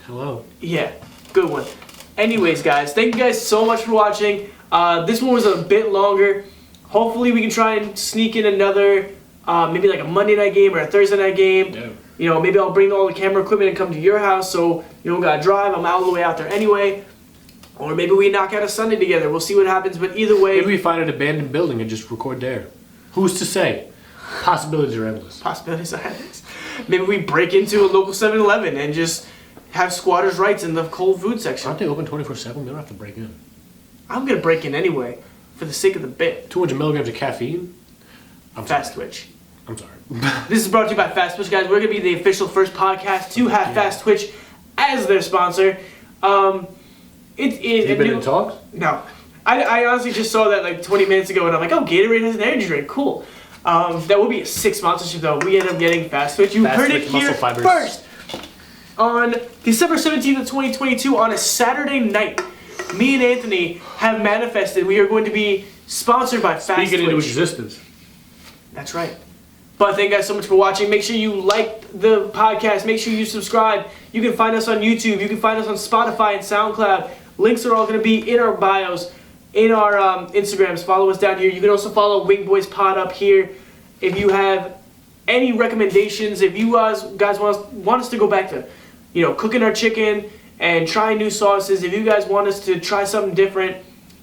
Hello. Yeah, good one. Anyways, guys, thank you guys so much for watching. This one was a bit longer. Hopefully we can try and sneak in another, maybe like a Monday night game or a Thursday night game. Yeah. You know, maybe I'll bring all the camera equipment and come to your house so you don't gotta drive. I'm all the way out there anyway. Or maybe we knock out a Sunday together. We'll see what happens, but either way... Maybe we find an abandoned building and just record there. Who's to say? Possibilities are endless. Possibilities are endless. Maybe we break into a local 7-Eleven and just have squatters' rights in the cold food section. Aren't they open 24/7? We don't have to break in. I'm gonna break in anyway, for the sake of the bit. 200 milligrams of caffeine? Fast Twitch. I'm sorry. This is brought to you by Fast Twitch, guys. We're gonna be the official first podcast to have Fast Twitch as their sponsor. Have you been in talks? No. I honestly just saw that like 20 minutes ago, and I'm like, oh, Gatorade has an energy drink. Cool. That would be a sick sponsorship, though. We end up getting Fast Twitch. You heard it here first. On December 17th of 2022, on a Saturday night, me and Anthony have manifested we are going to be sponsored by Fast Twitch. Speak it into existence. That's right. But thank you guys so much for watching. Make sure you like the podcast. Make sure you subscribe. You can find us on YouTube. You can find us on Spotify and SoundCloud. Links are all going to be in our bios, in our Instagrams. Follow us down here. You can also follow Wingboys Pod up here. If you have any recommendations, if you guys want us to go back to, cooking our chicken and trying new sauces, if you guys want us to try something different,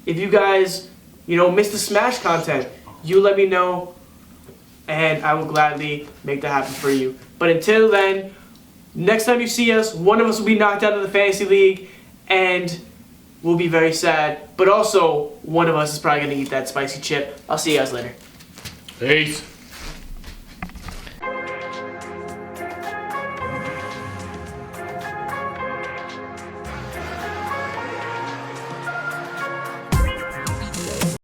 if you guys, miss the Smash content, you let me know, and I will gladly make that happen for you. But until then, next time you see us, one of us will be knocked out of the fantasy league, and we'll be very sad. But also, one of us is probably going to eat that spicy chip. I'll see you guys later. Peace.